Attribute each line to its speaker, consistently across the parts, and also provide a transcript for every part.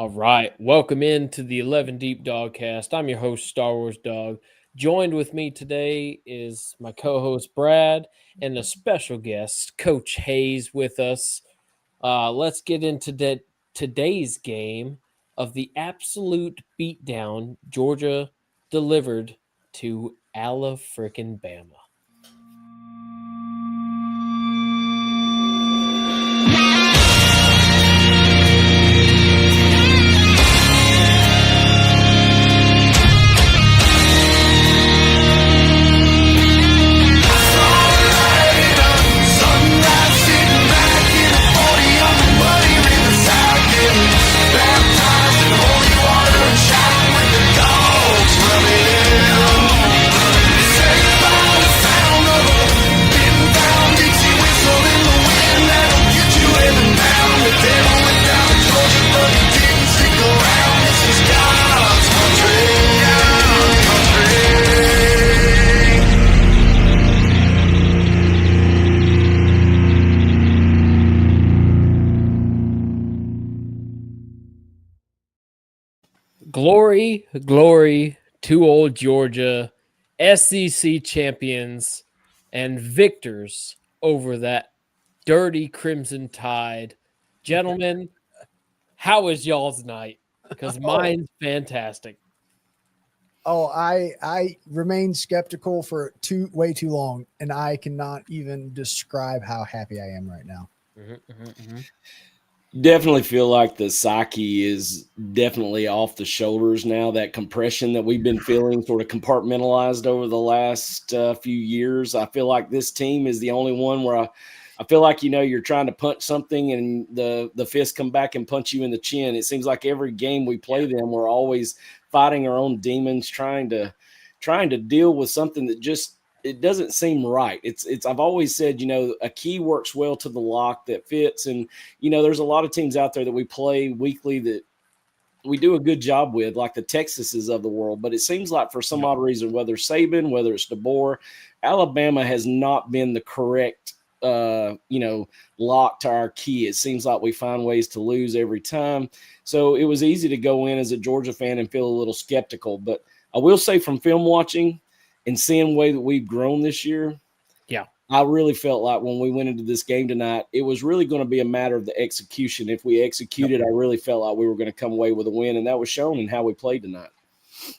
Speaker 1: All right, welcome into the 11 Deep Dawgcast. I'm your host, Star Wars Dog. Joined with me today is my co-host Brad and a special guest, Coach Hayes, with us. Let's get into today's game of the absolute beatdown Georgia delivered to Ala frickin' Bama. Glory, glory to old Georgia, SEC champions and victors over that dirty Crimson Tide. Gentlemen, how is y'all's night? Because mine's fantastic.
Speaker 2: I remained skeptical for way too long, and I cannot even describe how happy I am right now.
Speaker 3: Definitely feel like the psyche is definitely off the shoulders now. That compression that we've been feeling sort of compartmentalized over the last few years. I feel like this team is the only one where I feel like, you're trying to punch something and the fists come back and punch you in the chin. It seems like every game we play them, we're always fighting our own demons, trying to deal with something that just it doesn't seem right. It's I've always said, a key works well to the lock that fits. And, there's a lot of teams out there that we play weekly that we do a good job with, like the Texases of the world. But it seems like for some odd reason, whether Saban, whether it's DeBoer, Alabama has not been the correct, lock to our key. It seems like we find ways to lose every time. So it was easy to go in as a Georgia fan and feel a little skeptical. But I will say from film watching and seeing the way that we've grown this year, I really felt like when we went into this game tonight, it was really going to be a matter of the execution. If we executed, I really felt like we were going to come away with a win, and that was shown in how we played tonight.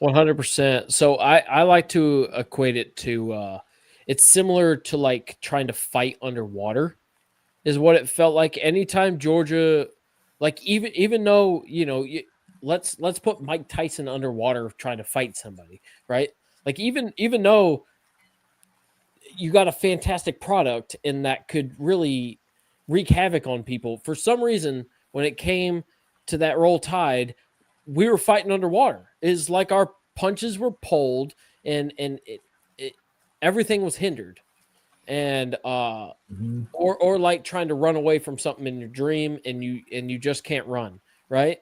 Speaker 1: 100%. So I like to equate it to it's similar to like trying to fight underwater is what it felt like. Anytime Georgia, like even though, let's put Mike Tyson underwater trying to fight somebody, right? Like even though you got a fantastic product and that could really wreak havoc on people, for some reason, when it came to that Roll Tide, we were fighting underwater. It's like our punches were pulled and everything was hindered. And or like trying to run away from something in your dream and you just can't run, right?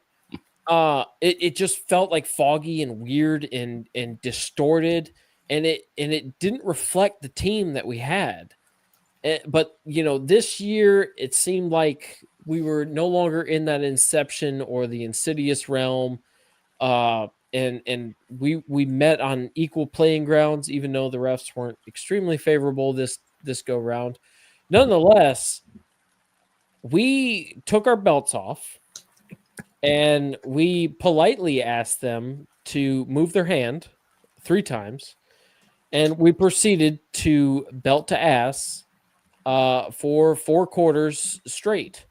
Speaker 1: It just felt like foggy and weird and distorted. And it didn't reflect the team that we had. But, this year it seemed like we were no longer in that Inception or the Insidious realm. And we met on equal playing grounds, even though the refs weren't extremely favorable this go round. Nonetheless, we took our belts off and we politely asked them to move their hand 3 times. And we proceeded to belt to ass for 4 quarters straight,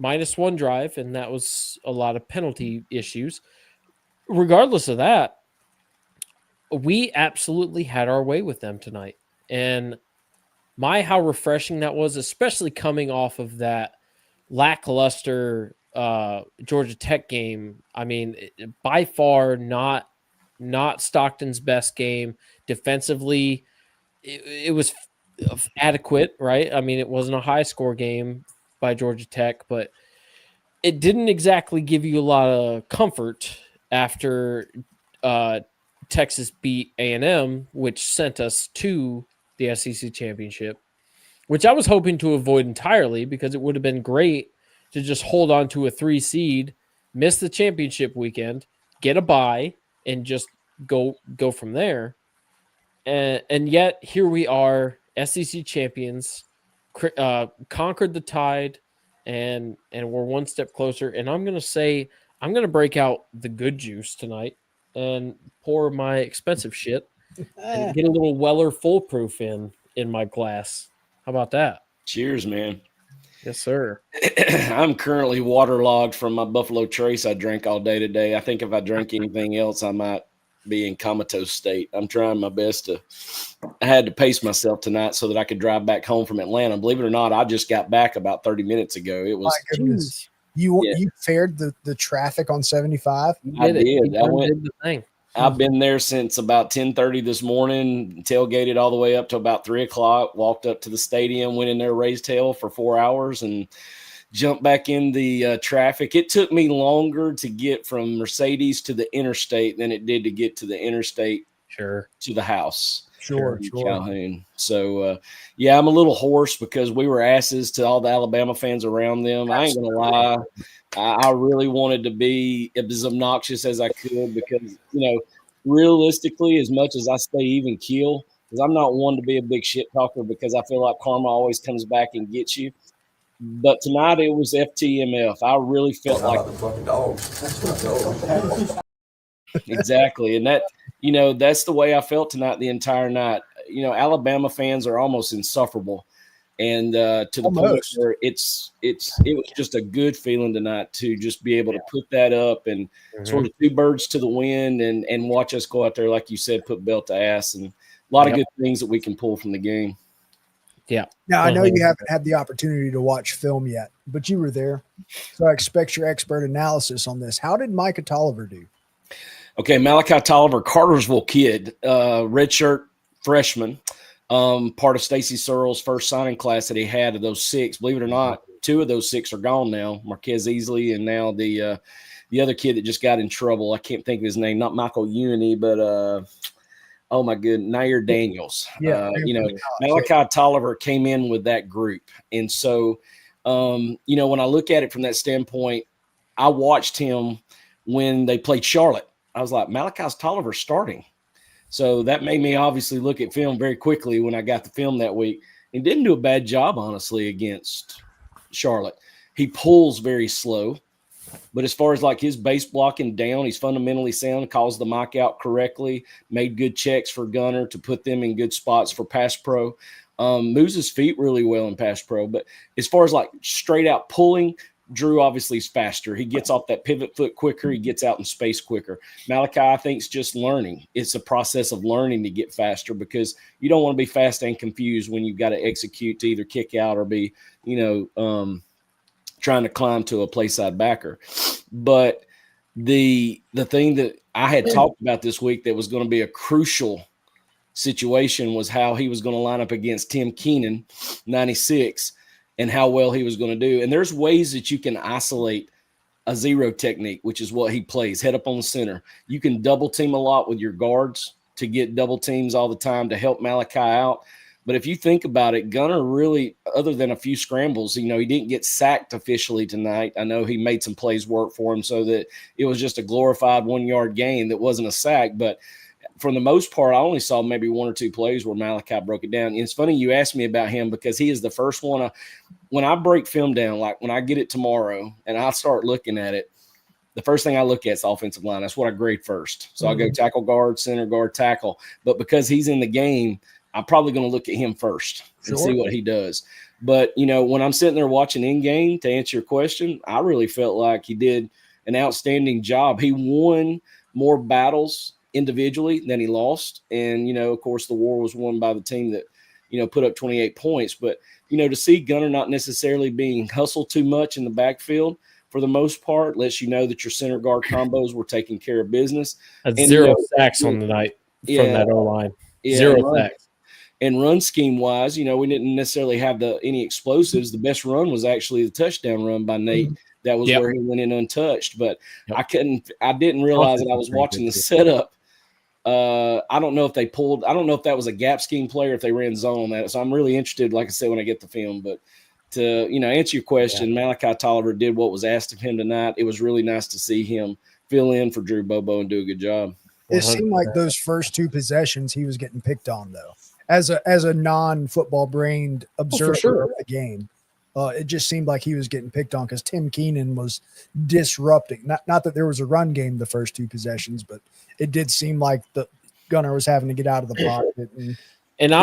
Speaker 1: -1 drive, and that was a lot of penalty issues. Regardless of that, we absolutely had our way with them tonight. And how refreshing that was, especially coming off of that lackluster Georgia Tech game. I mean, by far not Stockton's best game. Defensively, it was adequate, right? I mean, it wasn't a high-score game by Georgia Tech, but it didn't exactly give you a lot of comfort after Texas beat A&M, which sent us to the SEC championship, which I was hoping to avoid entirely because it would have been great to just hold on to a 3 seed miss the championship weekend, get a bye, and just go from there. And yet here we are, SEC champions, conquered the Tide, and we're one step closer. And I'm gonna break out the good juice tonight and pour my expensive shit and get a little Weller foolproof in my glass. How about that?
Speaker 3: Cheers, man.
Speaker 1: Yes, sir.
Speaker 3: I'm currently waterlogged from my Buffalo Trace I drank all day today. I think if I drank anything else, I might be in comatose state. I'm trying my best to. I had to pace myself tonight so that I could drive back home from Atlanta. Believe it or not, I just got back about 30 minutes ago. It was
Speaker 2: my goodness. You fared the traffic on 75.
Speaker 3: I did. I went.
Speaker 1: Did the thing.
Speaker 3: I've been there since about 10:30 this morning, tailgated all the way up to about 3 o'clock, walked up to the stadium, went in there, raised hell for 4 hours, and jumped back in the traffic. It took me longer to get from Mercedes to the interstate than it did to get to the interstate
Speaker 1: to
Speaker 3: the house.
Speaker 2: Sure.
Speaker 3: Calhoun. So, yeah, I'm a little hoarse because we were asses to all the Alabama fans around them. I ain't going to lie. I really wanted to be as obnoxious as I could because, realistically, as much as I stay even keel, because I'm not one to be a big shit talker because I feel like karma always comes back and gets you. But tonight it was FTMF. I really felt like the fucking dog. Exactly. And that's the way I felt tonight the entire night. Alabama fans are almost insufferable. And to the point where it was just a good feeling tonight to just be able to put that up and sort of two birds to the wind and watch us go out there, like you said, put belt to ass, and a lot of good things that we can pull from the game.
Speaker 1: Yeah.
Speaker 2: Now, I know you haven't had the opportunity to watch film yet, but you were there. So I expect your expert analysis on this. How did Micah Tolliver do?
Speaker 3: Okay, Malachi Tolliver, Cartersville kid, redshirt freshman, part of Stacy Searle's first signing class that he had of those 6. Believe it or not, 2 of those 6 are gone now, Marquez Easley and now the other kid that just got in trouble. I can't think of his name, not Michael Uni, but oh my goodness, Nair Daniels.
Speaker 2: Yeah,
Speaker 3: Malachi Tolliver came in with that group. And so, when I look at it from that standpoint, I watched him when they played Charlotte. I was like, Malachi Tolliver starting. So that made me obviously look at film very quickly when I got the film that week. And didn't do a bad job, honestly, against Charlotte. He pulls very slow. But as far as like his base blocking down, he's fundamentally sound, calls the mic out correctly, made good checks for Gunner to put them in good spots for pass pro. Moves his feet really well in pass pro. But as far as like straight out pulling, Drew obviously is faster. He gets off that pivot foot quicker. He gets out in space quicker. Malachi, I think, is just learning. It's a process of learning to get faster because you don't want to be fast and confused when you've got to execute to either kick out or be, trying to climb to a play side backer. But the thing that I had talked about this week that was going to be a crucial situation was how he was going to line up against Tim Keenan, 96, and how well he was going to do. And there's ways that you can isolate a zero technique, which is what he plays, head up on the center. You can double team a lot with your guards to get double teams all the time to help Malachi out. But if you think about it, Gunner really, other than a few scrambles, he didn't get sacked officially tonight. I know he made some plays work for him so that it was just a glorified 1-yard gain that wasn't a sack. But for the most part, I only saw maybe 1 or 2 plays where Malachi broke it down. And it's funny you asked me about him because he is the first one. When I break film down, like when I get it tomorrow and I start looking at it, the first thing I look at is offensive line. That's what I grade first. So I go tackle, guard, center, guard, tackle. But because he's in the game, I'm probably going to look at him first and see what he does. But, when I'm sitting there watching in-game, to answer your question, I really felt like he did an outstanding job. He won more battles individually than he lost. And, of course, the war was won by the team that, put up 28 points. But, to see Gunner not necessarily being hustled too much in the backfield for the most part lets you know that your center guard combos were taking care of business.
Speaker 1: That's 0 sacks on the night from that O-line. 0 sacks.
Speaker 3: And run scheme wise, we didn't necessarily have any explosives. The best run was actually the touchdown run by Nate. That was where he went in untouched. But I didn't realize that I was watching the setup. I don't know if they pulled. I don't know if that was a gap scheme play or if they ran zone on that. So I'm really interested, like I said, when I get the film. But to, answer your question, Malachi Tolliver did what was asked of him tonight. It was really nice to see him fill in for Drew Bobo and do a good job.
Speaker 2: It seemed like those first two possessions he was getting picked on, though. As a non-football brained observer of the game, it just seemed like he was getting picked on because Tim Keenan was disrupting. Not that there was a run game the first two possessions, but it did seem like the gunner was having to get out of the pocket.
Speaker 1: And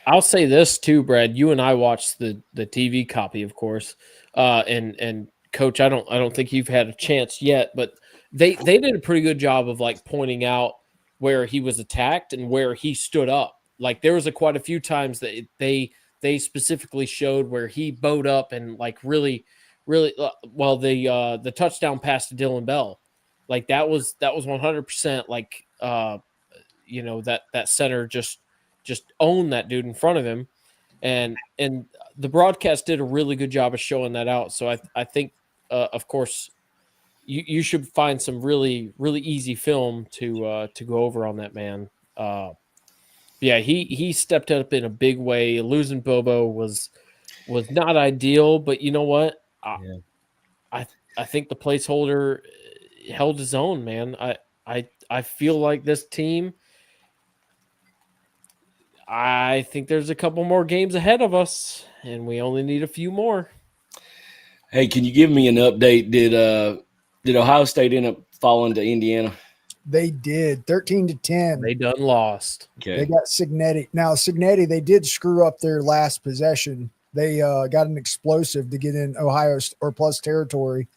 Speaker 1: I'll say this too, Brad. You and I watched the TV copy, of course, and Coach, I don't think you've had a chance yet, but they did a pretty good job of like pointing out where he was attacked and where he stood up. Like there was quite a few times that they specifically showed where he bowed up and like really the touchdown pass to Dylan Bell, like that was 100% like that center just owned that dude in front of him, and the broadcast did a really good job of showing that out. So I think of course you should find some really easy film to go over on that man. Yeah, he stepped up in a big way. Losing Bobo was not ideal, but you know what? I think the placeholder held his own, man. I feel like this team, I think there's a couple more games ahead of us, and we only need a few more.
Speaker 3: Hey, can you give me an update? Did Ohio State end up falling to Indiana?
Speaker 2: They did 13-10.
Speaker 1: They done lost.
Speaker 3: Okay.
Speaker 2: They got Signetti. Now Signetti, they did screw up their last possession. They got an explosive to get in Ohio or plus territory,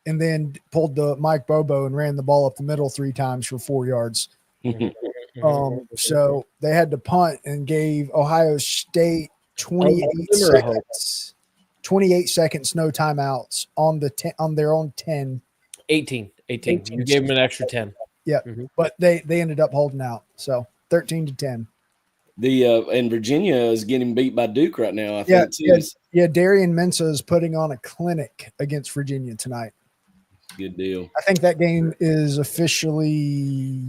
Speaker 2: and then pulled the Mike Bobo and ran the ball up the middle 3 times for 4 yards. So they had to punt and gave Ohio State 28 seconds. 28 seconds, no timeouts on their own 10.
Speaker 1: 18. You gave them an extra 10.
Speaker 2: Yeah, but they ended up holding out. So 13-10.
Speaker 3: And Virginia is getting beat by Duke right now. I think too.
Speaker 2: Yeah. Darian Mensah is putting on a clinic against Virginia tonight. Good deal. I think that game is officially.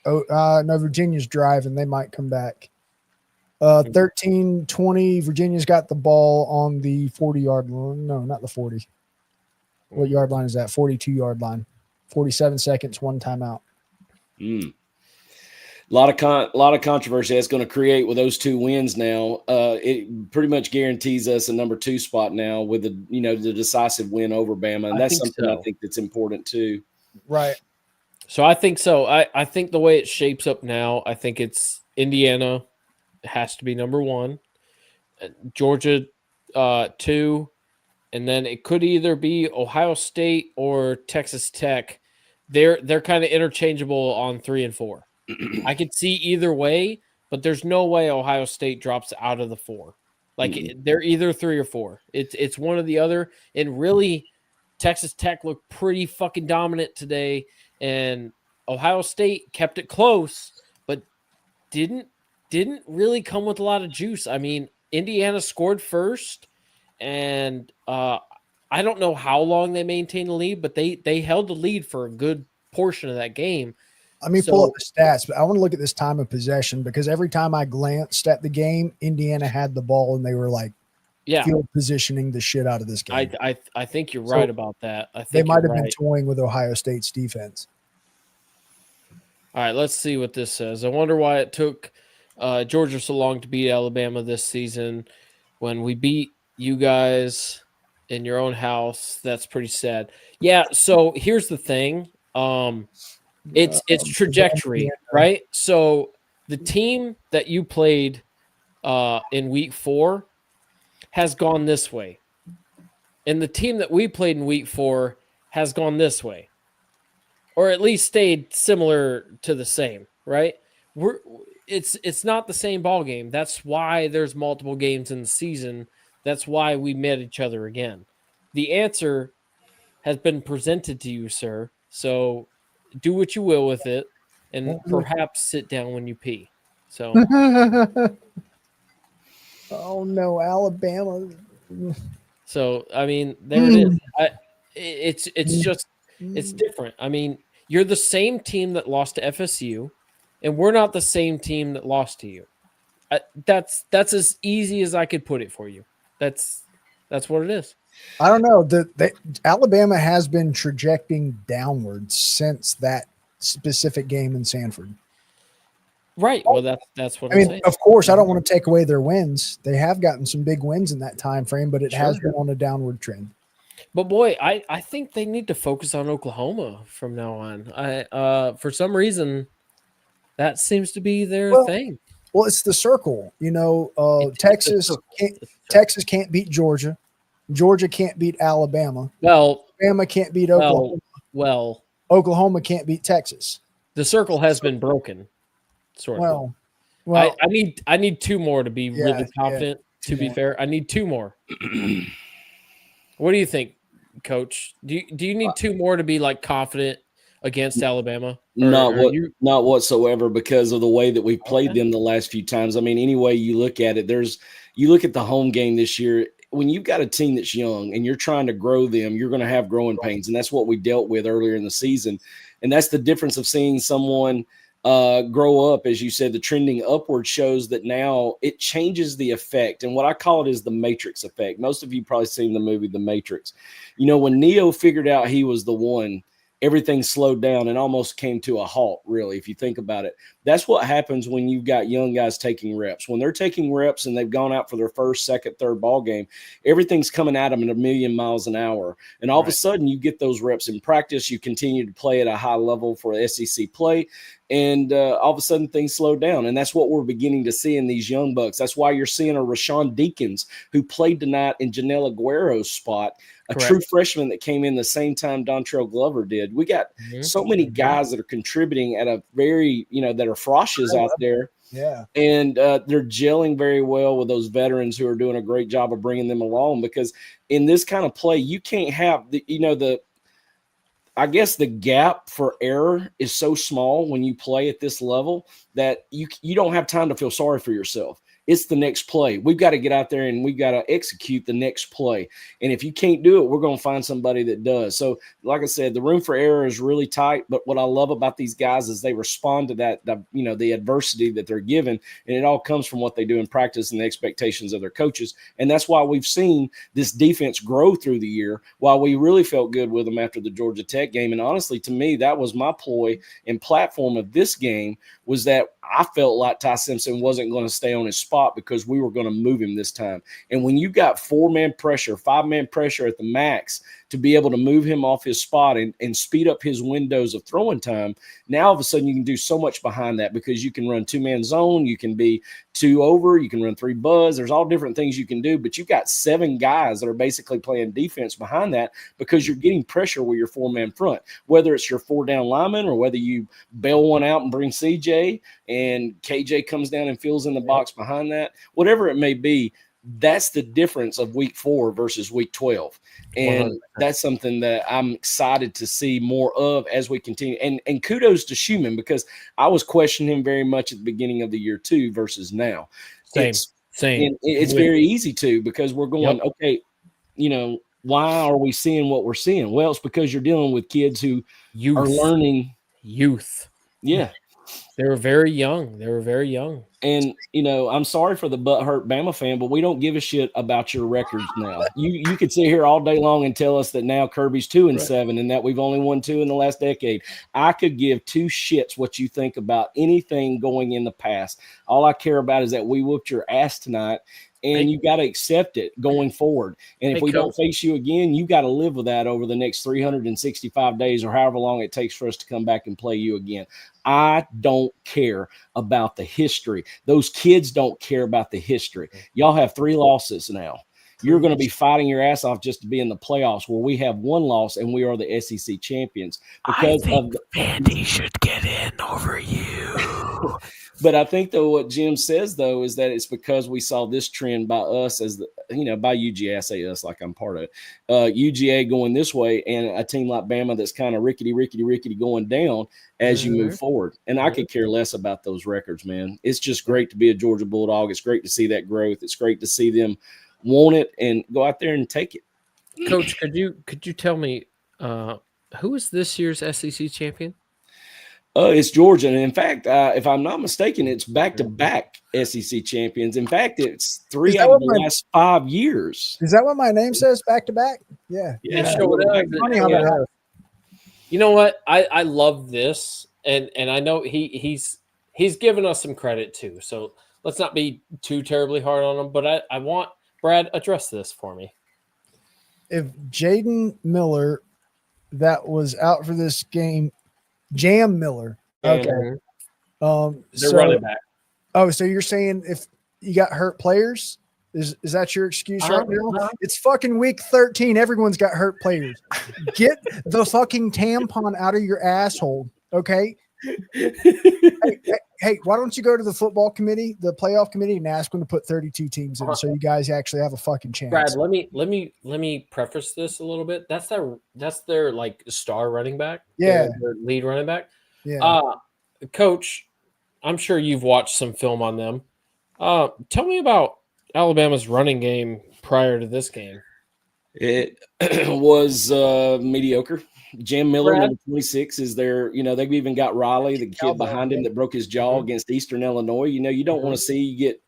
Speaker 2: No, Virginia's driving. They might come back. 13-20. Virginia's got the ball on the 40-yard line. No, not the 40. What yard line is that? 42-yard line. 47 seconds, 1 timeout.
Speaker 3: A lot of controversy that's going to create with those 2 wins now. It pretty much guarantees us a number 2 spot now with the decisive win over Bama, and that's something I think that's important too.
Speaker 2: Right.
Speaker 1: So I think so. I think the way it shapes up now, I think it's Indiana has to be number 1, Georgia 2, and then it could either be Ohio State or Texas Tech. They're kind of interchangeable on 3 and 4. I could see either way, but there's no way Ohio State drops out of the 4. Like they're either 3 or 4. It's one or the other. And really, Texas Tech looked pretty fucking dominant today, and Ohio State kept it close, but didn't really come with a lot of juice. I mean, Indiana scored first, and I don't know how long they maintained the lead, but they held the lead for a good portion of that game.
Speaker 2: Let me pull up the stats, but I want to look at this time of possession because every time I glanced at the game, Indiana had the ball and they were like field positioning the shit out of this game.
Speaker 1: I think you're right about that. I think
Speaker 2: they might have been toying with Ohio State's defense.
Speaker 1: All right, let's see what this says. I wonder why it took Georgia so long to beat Alabama this season. When we beat you guys in your own house, that's pretty sad. Yeah, so here's the thing. It's trajectory, right? So the team that you played in week 4 has gone this way. And the team that we played in week 4 has gone this way. Or at least stayed similar to the same, right? It's not the same ball game. That's why there's multiple games in the season. That's why we met each other again. The answer has been presented to you, sir. So do what you will with it, and perhaps sit down when you pee. So,
Speaker 2: oh no, Alabama.
Speaker 1: So I mean, there it is. It's different. I mean, you're the same team that lost to FSU, and we're not the same team that lost to you. That's as easy as I could put it for you. That's That's what it is.
Speaker 2: I don't know. Alabama has been trajecting downwards since that specific game in Sanford.
Speaker 1: Right. Well, that's what I'm saying.
Speaker 2: Of course, I don't want to take away their wins. They have gotten some big wins in that time frame, but it has been on a downward trend.
Speaker 1: But boy, I think they need to focus on Oklahoma from now on. For some reason, that seems to be their thing.
Speaker 2: Well, it's the circle. Texas can't beat Georgia. Georgia can't beat Alabama.
Speaker 1: Well,
Speaker 2: Alabama can't beat Oklahoma.
Speaker 1: Well,
Speaker 2: Oklahoma can't beat Texas.
Speaker 1: The circle has been broken. Sort of. Well, I need two more to be really confident. To be fair, I need two more. What do you think, Coach? Do you need two more to be like confident against Alabama?
Speaker 3: Not whatsoever, because of the way that we've played them the last few times. I mean, any way you look at it, you look at the home game this year. When you've got a team that's young and you're trying to grow them, you're going to have growing pains, and that's what we dealt with earlier in the season. And that's the difference of seeing someone grow up. As you said, the trending upward shows that now it changes the effect. And what I call it is the Matrix effect. Most of you probably seen the movie The Matrix. When Neo figured out he was the one, everything slowed down and almost came to a halt, really, if you think about it. That's what happens when you've got young guys taking reps. When they're taking reps and they've gone out for their first, second, third ball game, everything's coming at them at 1,000,000 miles an hour. And all of a sudden, you get those reps in practice. You continue to play at a high level for SEC play. And all of a sudden, things slow down. And that's what we're beginning to see in these young bucks. That's why you're seeing a Rashawn Deakins, who played tonight in Janelle Aguero's spot, a true freshman that came in the same time Dontrell Glover did. We got so many guys that are contributing at a very, that are froshes out there.
Speaker 2: Yeah. And
Speaker 3: they're gelling very well with those veterans who are doing a great job of bringing them along, because in this kind of play, you can't have I guess the gap for error is so small when you play at this level that you don't have time to feel sorry for yourself. It's the next play. We've got to get out there and we've got to execute the next play. And if you can't do it, we're going to find somebody that does. So, like I said, the room for error is really tight. But what I love about these guys is they respond to that, the adversity that they're given. And it all comes from what they do in practice and the expectations of their coaches. And that's why we've seen this defense grow through the year, while we really felt good with them after the Georgia Tech game. And honestly, to me, that was my ploy and platform of this game, was that I felt like Ty Simpson wasn't going to stay on his spot because we were going to move him this time. And when you got 4-man pressure, 5-man pressure at the max to be able to move him off his spot and speed up his windows of throwing time, now all of a sudden you can do so much behind that, because you can run 2-man zone, you can be 2 over, you can run 3 buzz. There's all different things you can do, but you've got 7 guys that are basically playing defense behind that, because you're getting pressure with your 4-man front, whether it's your 4-down lineman or whether you bail one out and bring CJ and KJ comes down and fills in the box behind that, whatever it may be. That's the difference of week 4 versus week 12. And 100%. That's something that I'm excited to see more of as we continue. And kudos to Schumann, because I was questioning him very much at the beginning of the year too versus now.
Speaker 1: Same.
Speaker 3: It's very easy to, because we're going, okay, why are we seeing what we're seeing? Well, it's because you're dealing with kids who are learning.
Speaker 1: Youth.
Speaker 3: Yeah.
Speaker 1: They were very young.
Speaker 3: And, I'm sorry for the butthurt Bama fan, but we don't give a shit about your records now. You could sit here all day long and tell us that now Kirby's 2-7 and that we've only won 2 in the last decade. I could give 2 shits what you think about anything going in the past. All I care about is that we whooped your ass tonight, and you got to accept it going forward. And if we don't face you again, you got to live with that over the next 365 days or however long it takes for us to come back and play you again. I don't care about the history. Those kids don't care about the history. Y'all have 3 losses now. You're going to be fighting your ass off just to be in the playoffs, where we have 1 loss and we are the SEC champions. Because
Speaker 1: I think Vandy should get in over you.
Speaker 3: But I think, though, what Jim says, though, is that it's because we saw this trend by us by UGA. I say us like I'm part of it. UGA going this way, and a team like Bama that's kind of rickety going down as you move forward. And I could care less about those records, man. It's just great to be a Georgia Bulldog. It's great to see that growth. It's great to see them want it and go out there and take it.
Speaker 1: Coach, could you tell me who is this year's SEC champion?
Speaker 3: It's Georgia. And in fact, if I'm not mistaken, it's back-to-back SEC champions. In fact, it's 3 out of the last 5 years.
Speaker 2: Is that what my name says, back-to-back? Yeah.
Speaker 1: Funny how that is. You know what? I love this, and I know he's given us some credit too. So let's not be too terribly hard on him. But I want Brad, address this for me.
Speaker 2: If Jaden Miller, that was out for this game, Jam Miller. Okay.
Speaker 1: They're running back.
Speaker 2: Oh, so you're saying if you got hurt players? Is that your excuse right now? It's fucking week 13. Everyone's got hurt players. Get the fucking tampon out of your asshole, okay? Hey, why don't you go to the football committee, the playoff committee, and ask them to put 32 teams in, so you guys actually have a fucking chance.
Speaker 1: Brad, let me preface this a little bit. That's their like star running back.
Speaker 2: Yeah,
Speaker 1: their lead running back.
Speaker 2: Yeah.
Speaker 3: Coach,
Speaker 1: I'm sure you've watched some film on them. Tell me about Alabama's running game prior to this game.
Speaker 3: It was mediocre. Jam Miller, number 26, is there. They've even got Riley, the kid behind him that broke his jaw against Eastern Illinois. You don't want to see you get,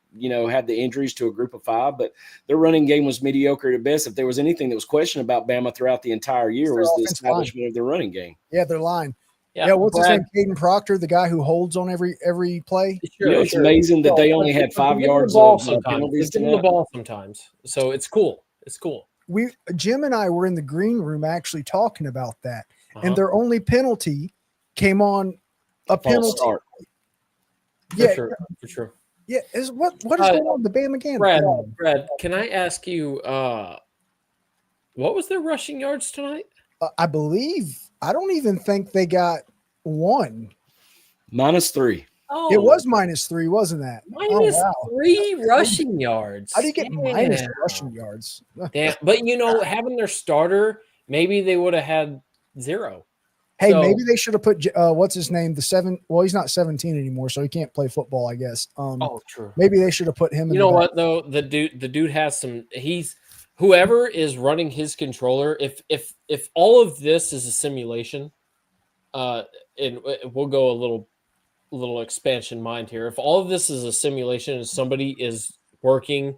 Speaker 3: have the injuries to a group of 5, but their running game was mediocre at best. If there was anything that was questioned about Bama throughout the entire year, was the establishment of their running game.
Speaker 2: Yeah, their line. Yeah, what's his name? Caden Proctor, the guy who holds on every play.
Speaker 3: It's amazing that they only had 5 yards of penalties.
Speaker 1: They give the ball sometimes, so it's cool. It's cool.
Speaker 2: Jim and I were in the green room actually talking about that, and their only penalty came on a penalty.
Speaker 3: Start.
Speaker 1: For sure.
Speaker 2: Yeah, what is going on with the Bama game?
Speaker 1: Brad, can I ask you, what was their rushing yards tonight?
Speaker 2: I don't even think they got 1.
Speaker 3: -3.
Speaker 1: Oh,
Speaker 2: it was -3, wasn't that?
Speaker 1: -3 rushing yards.
Speaker 2: How do you get minus rushing yards?
Speaker 1: Damn. But having their starter, maybe they would have had 0.
Speaker 2: Hey, maybe they should have put what's his name? Well, he's not 17 anymore, so he can't play football, I guess.
Speaker 1: True.
Speaker 2: Maybe they should have put him.
Speaker 1: You know what though? The dude has some. Whoever is running his controller. If all of this is a simulation, and we'll go a little expansion mind here. If all of this is a simulation and somebody is working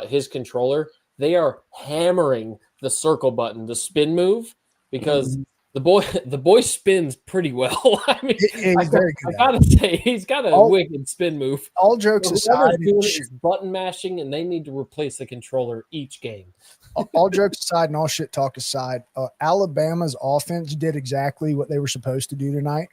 Speaker 1: his controller, they are hammering the circle button, the spin move, because the boy spins pretty well. I mean,
Speaker 2: he's very good.
Speaker 1: I gotta say, he's got a wicked spin move.
Speaker 2: All jokes aside,
Speaker 1: is button mashing, and they need to replace the controller each game.
Speaker 2: All jokes aside, and all shit talk aside, Alabama's offense did exactly what they were supposed to do tonight.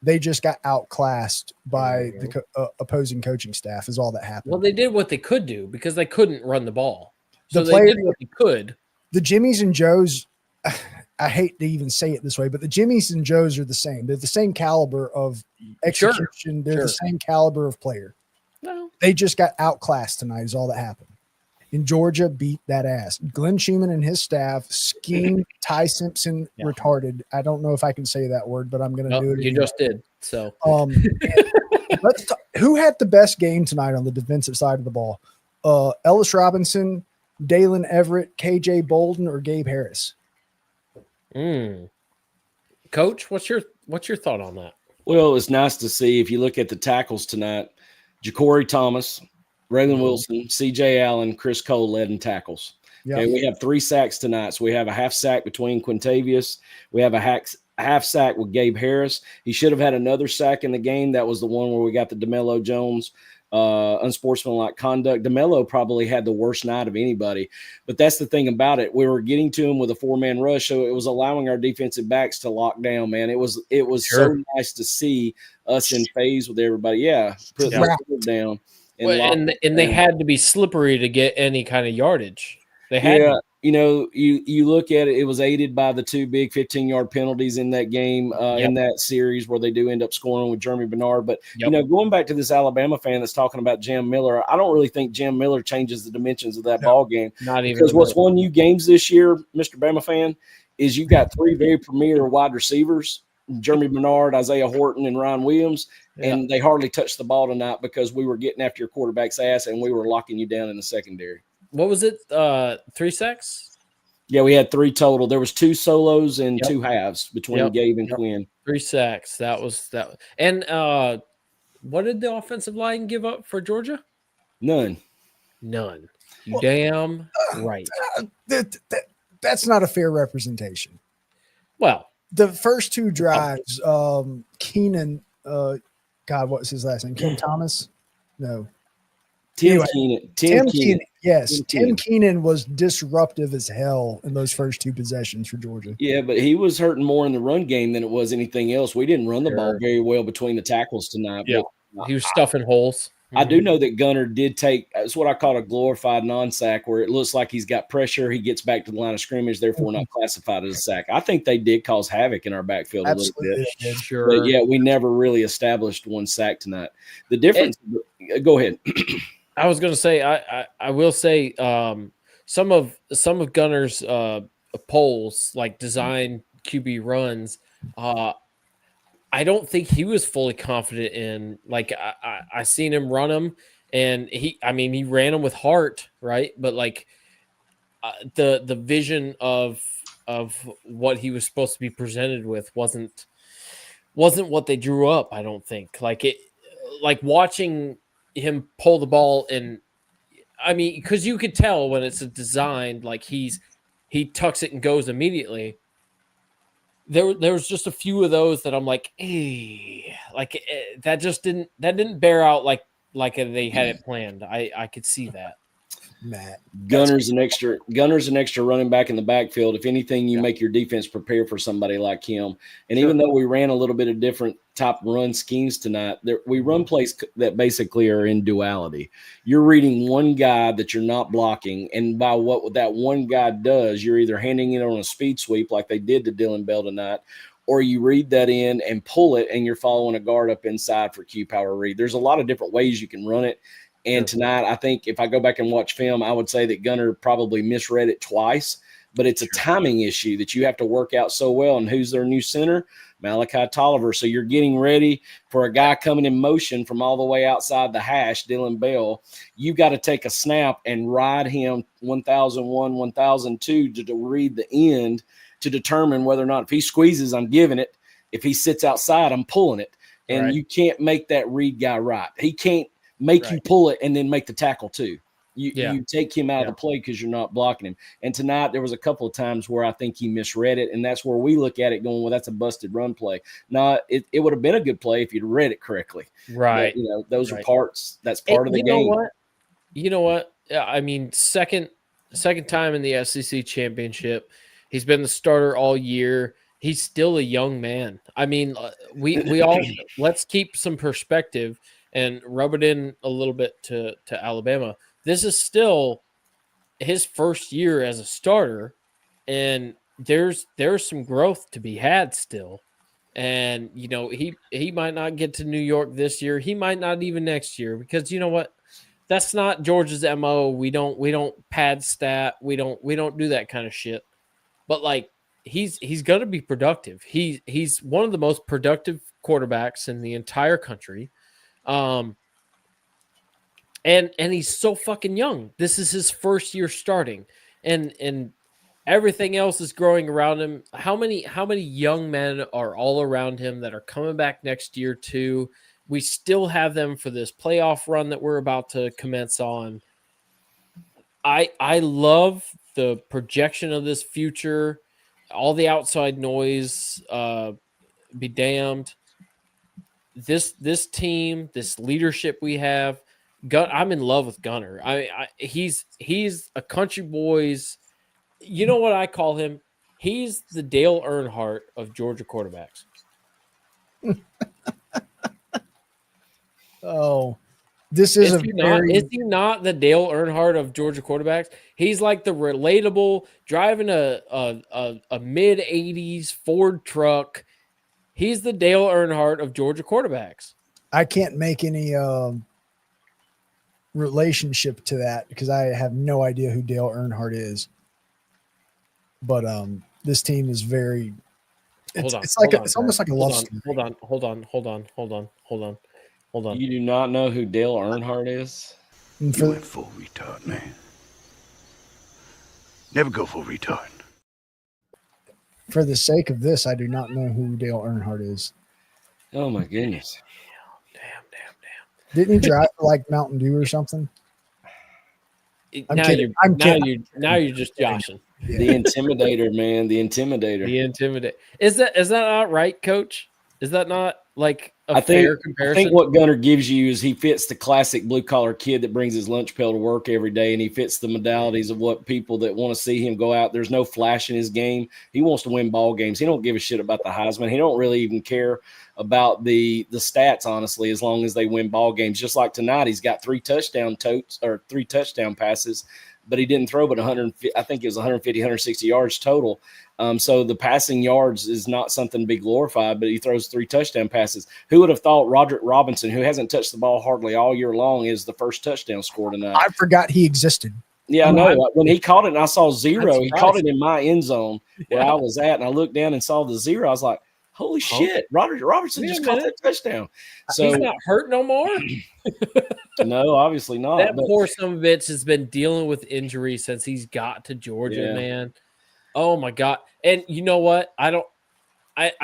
Speaker 2: They just got outclassed by the opposing coaching staff. Is all that happened.
Speaker 1: Well, they did what they could do because they couldn't run the ball. So they did what they could.
Speaker 2: The Jimmies and Joes. I hate to even say it this way, but the Jimmies and Joes are the same. They're the same caliber of execution. Sure. They're the same caliber of player.
Speaker 1: No.
Speaker 2: They just got outclassed tonight is all that happened. And Georgia beat that ass. Glenn Schumann and his staff schemed Ty Simpson retarded. I don't know if I can say that word, but I'm going to do it.
Speaker 1: You just did. So
Speaker 2: who had the best game tonight on the defensive side of the ball? Ellis Robinson, Dalen Everett, KJ Bolden, or Gabe Harris?
Speaker 1: Coach, what's your thought on that?
Speaker 3: Well, it's nice to see. If you look at the tackles tonight, Ja'Cory Thomas, Raylan Wilson, C.J. Allen, Chris Cole led in tackles. Yep. Okay, we have 3 sacks tonight. So we have a half sack between Quintavious. We have a half sack with Gabe Harris. He should have had another sack in the game. That was the one where we got the DeMello Jones unsportsmanlike conduct. DeMello probably had the worst night of anybody, but that's the thing about it. We were getting to him with a 4-man rush, so it was allowing our defensive backs to lock down, man. It was so nice to see us in phase with everybody. Yeah, put the down.
Speaker 1: And they had to be slippery to get any kind of yardage. They had
Speaker 3: you look at it, it was aided by the 2 big 15-yard penalties in that game, in that series where they do end up scoring with Jeremy Bernard. But, going back to this Alabama fan that's talking about Jam Miller, I don't really think Jam Miller changes the dimensions of that ball game.
Speaker 1: Not even.
Speaker 3: Because what's won you games this year, Mr. Bama fan, is you got 3 very premier wide receivers, Jeremy Bernard, Isaiah Horton, and Ryan Williams, and they hardly touched the ball tonight because we were getting after your quarterback's ass and we were locking you down in the secondary.
Speaker 1: What was it? 3 sacks?
Speaker 3: Yeah, we had 3 total. There was 2 solos and 2 halves between Gabe and Quinn.
Speaker 1: 3 sacks. That was that. And what did the offensive line give up for Georgia?
Speaker 3: None.
Speaker 1: You damn right.
Speaker 2: That's not a fair representation.
Speaker 1: Well,
Speaker 2: the first 2 drives, Keenan, God, what's his last name? Kim Thomas? No.
Speaker 3: Tim
Speaker 2: Keenan. Yes. Tim Keenan was disruptive as hell in those first 2 possessions for Georgia.
Speaker 3: Yeah, but he was hurting more in the run game than it was anything else. We didn't run the ball very well between the tackles tonight.
Speaker 1: Yeah.
Speaker 3: But
Speaker 1: he was stuffing holes.
Speaker 3: I do know that Gunner did take – it's what I call a glorified non-sack, where it looks like he's got pressure. He gets back to the line of scrimmage, therefore not classified as a sack. I think they did cause havoc in our backfield a little bit.
Speaker 1: Sure.
Speaker 3: But, yeah, we never really established 1 sack tonight. The difference – go ahead.
Speaker 1: I was going to say, I will say some of Gunner's polls, like design QB runs, I don't think he was fully confident in. Like I seen him run them, and he ran them with heart, right? But like the vision of what he was supposed to be presented with wasn't what they drew up. I don't think like watching him pull the ball, and because you could tell when it's a design, like he tucks it and goes immediately. There was just a few of those that I'm like, hey, like that didn't bear out like they had it planned. I could see that.
Speaker 2: Matt,
Speaker 3: Gunner's an extra running back in the backfield. If anything, you make your defense prepare for somebody like him. And even though we ran a little bit of different type run schemes tonight, we run plays that basically are in duality. You're reading one guy that you're not blocking, and by what that one guy does, you're either handing it on a speed sweep like they did to Dylan Bell tonight, or you read that in and pull it, and you're following a guard up inside for Q power read. There's a lot of different ways you can run it. And tonight, I think if I go back and watch film, I would say that Gunner probably misread it twice, but it's a timing issue that you have to work out so well. And who's their new center? Malachi Tolliver. So you're getting ready for a guy coming in motion from all the way outside the hash, Dylan Bell. You've got to take a snap and ride him 1001, 1002 to read the end to determine whether or not if he squeezes, I'm giving it. If he sits outside, I'm pulling it. And you can't make that read guy right. He can't make you pull it and then make the tackle too. You take him out of the play because you're not blocking him. And tonight there was a couple of times where I think he misread it, and that's where we look at it going, well, that's a busted run play. No, it would have been a good play if you'd read it correctly.
Speaker 1: Right.
Speaker 3: But, those are parts. That's part of the game.
Speaker 1: You know what? Second time in the SEC championship. He's been the starter all year. He's still a young man. We all let's keep some perspective and rub it in a little bit to Alabama. This is still his first year as a starter, and there's some growth to be had still. And he might not get to New York this year. He might not even next year, because you know what? That's not Georgia's MO. We don't pad stat. We don't do that kind of shit. But like he's going to be productive. He's one of the most productive quarterbacks in the entire country. And he's so fucking young. This is his first year starting, and everything else is growing around him. How many young men are all around him that are coming back next year too? We still have them for this playoff run that we're about to commence on. I love the projection of this future. All the outside noise, be damned. This team, this leadership we have, I'm in love with Gunner. He's a country boy's. You know what I call him? He's the Dale Earnhardt of Georgia quarterbacks.
Speaker 2: This is
Speaker 1: Is he not the Dale Earnhardt of Georgia quarterbacks? He's like the relatable, driving a mid '80s Ford truck. He's the Dale Earnhardt of Georgia quarterbacks.
Speaker 2: I can't make any relationship to that because I have no idea who Dale Earnhardt is. But this team is very. It's almost like a love story.
Speaker 1: Hold on.
Speaker 3: You do not know who Dale Earnhardt is?
Speaker 4: You went full retard, man. Never go full retard.
Speaker 2: For the sake of this, I do not know who Dale Earnhardt is.
Speaker 3: Oh my goodness.
Speaker 1: Damn.
Speaker 2: Didn't he drive for like Mountain Dew or something? I'm kidding.
Speaker 1: Now you're just joshing.
Speaker 2: Yeah.
Speaker 3: The Intimidator, man. The Intimidator.
Speaker 1: The Intimidate. Is that not right, Coach? Is that not like a fair comparison?
Speaker 3: I think what Gunner gives you is he fits the classic blue collar kid that brings his lunch pail to work every day, and he fits the modalities of what people that want to see him go out. There's no flash in his game. He wants to win ball games. He don't give a shit about the Heisman. He don't really even care about the stats, honestly, as long as they win ball games. Just like tonight, he's got 3 touchdown passes, but he didn't throw but 150. I think it was 150, 160 yards total. So the passing yards is not something to be glorified, but he throws 3 touchdown passes. Who would have thought Roderick Robinson, who hasn't touched the ball hardly all year long, is the first touchdown score tonight?
Speaker 2: I forgot he existed.
Speaker 3: Yeah, I know. When he caught it and I saw 0, he caught it in my end zone where I was at, and I looked down and saw the 0. I was like, holy shit, Roderick Robinson just caught that touchdown. So
Speaker 1: he's not hurt no more?
Speaker 3: No, obviously not.
Speaker 1: That poor son of a bitch has been dealing with injury since he's got to Georgia, man. Oh my God. And you know what? I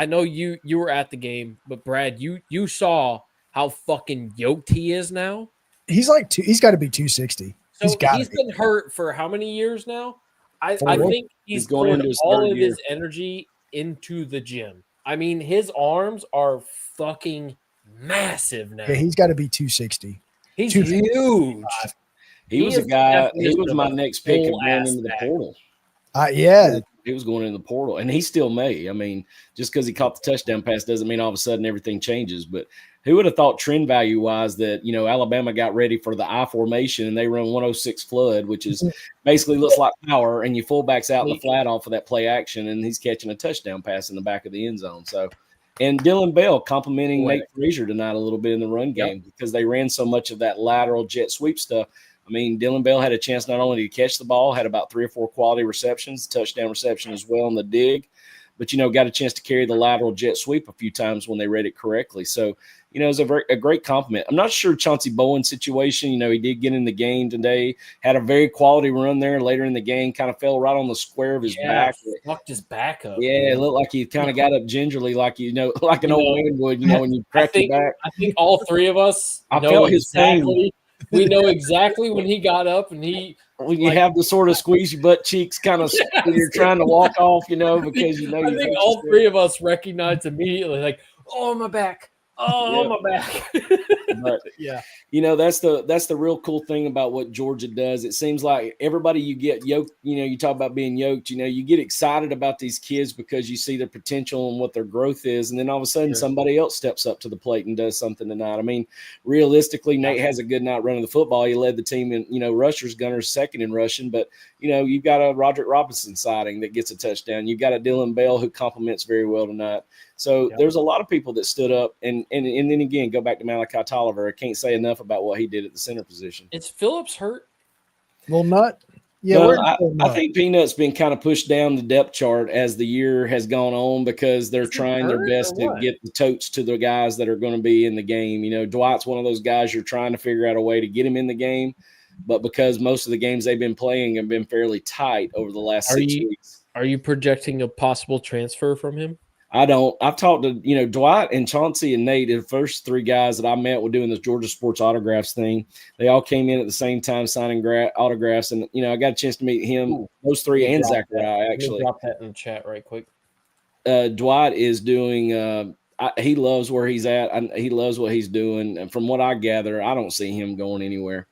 Speaker 1: know you were at the game, but Brad, you saw how fucking yoked he is now.
Speaker 2: He's he's got to be 260.
Speaker 1: So he's been hurt for how many years now? I think he's
Speaker 3: going into
Speaker 1: all of his energy into the gym. I mean, his arms are fucking massive now.
Speaker 2: Yeah, he's got to be 260.
Speaker 1: He's huge.
Speaker 3: He was a guy. He was my next pick of going into the portal.
Speaker 2: Yeah.
Speaker 3: He was going in the portal, and he still may. I mean, just because he caught the touchdown pass doesn't mean all of a sudden everything changes. But who would have thought trend value-wise that, Alabama got ready for the I formation and they run 106 flood, which is basically looks like power, and you fullbacks out in the flat off of that play action, and he's catching a touchdown pass in the back of the end zone. So, and Dylan Bell complimenting Nate Frazier tonight a little bit in the run game because they ran so much of that lateral jet sweep stuff. I mean, Dylan Bell had a chance not only to catch the ball, had about 3 or 4 quality receptions, touchdown reception as well in the dig, but, got a chance to carry the lateral jet sweep a few times when they read it correctly. So, it was a great compliment. I'm not sure Chauncey Bowen's situation, he did get in the game today, had a very quality run there later in the game, kind of fell right on the square of his back.
Speaker 1: Fucked his back up.
Speaker 3: Yeah, it looked like he kind of got up gingerly, like, like an old man would, when you crack your back.
Speaker 1: I think all 3 of us
Speaker 3: felt his pain.
Speaker 1: We know exactly when he got up and
Speaker 3: when you have to sort of squeeze your butt cheeks kind of when you're trying to walk off, because
Speaker 1: I think all 3 of us recognized immediately, like, oh, my back. Oh, my back.
Speaker 3: But that's the real cool thing about what Georgia does. It seems like everybody you get yoked, you talk about being yoked, you get excited about these kids because you see their potential and what their growth is. And then all of a sudden somebody else steps up to the plate and does something tonight. I mean, realistically, Nate has a good night running the football. He led the team in, rushers, Gunner's second in rushing, but you've got a Roderick Robinson sighting that gets a touchdown. You've got a Dylan Bell who complements very well tonight. So there's a lot of people that stood up, and then again, go back to Malachi Tolliver. I can't say enough about what he did at the center position.
Speaker 1: Is Phillips hurt?
Speaker 2: Well, Nut. Yeah,
Speaker 3: well, I think Peanut's been kind of pushed down the depth chart as the year has gone on because they're trying their best to get the totes to the guys that are going to be in the game. Dwight's one of those guys you're trying to figure out a way to get him in the game, but because most of the games they've been playing have been fairly tight over the last 6 weeks.
Speaker 1: Are you projecting a possible transfer from him?
Speaker 3: I don't. I've talked to, Dwight and Chauncey and Nate, the first 3 guys that I met were doing this Georgia Sports Autographs thing. They all came in at the same time signing autographs. And, I got a chance to meet him, those 3 and Zachariah, actually.
Speaker 1: Drop that in the chat right quick.
Speaker 3: Dwight is doing he loves where he's at. He loves what he's doing. And from what I gather, I don't see him going anywhere.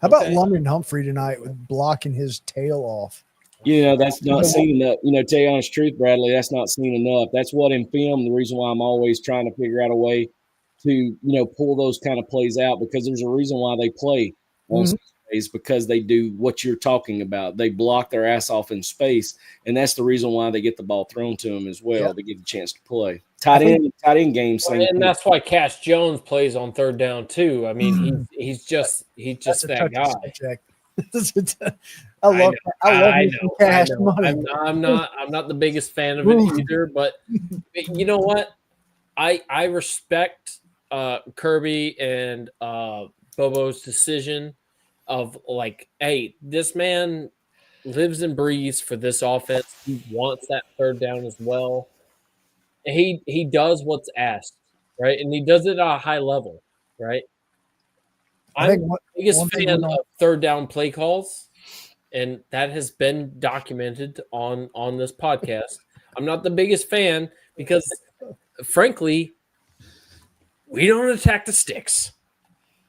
Speaker 2: How about London Humphrey tonight with blocking his tail off?
Speaker 3: That's not seen enough. Tell you honest truth, Bradley, that's not seen enough. That's what in film, the reason why I'm always trying to figure out a way to, pull those kind of plays out, because there's a reason why they play on space, because they do what you're talking about. They block their ass off in space, and that's the reason why they get the ball thrown to them as well. They get a chance to play. Tight end game, same
Speaker 1: and that's why Cash Jones plays on third down too. I mean, he's just that guy.
Speaker 2: I love Cash money.
Speaker 1: I'm not the biggest fan of it either, but you know what? I respect Kirby and Bobo's decision of like, hey, this man lives and breathes for this offense. He wants that third down as well. He does what's asked, right? And he does it at a high level, right? I'm the biggest fan of third down play calls, and that has been documented on this podcast. I'm not the biggest fan because, frankly, we don't attack the sticks.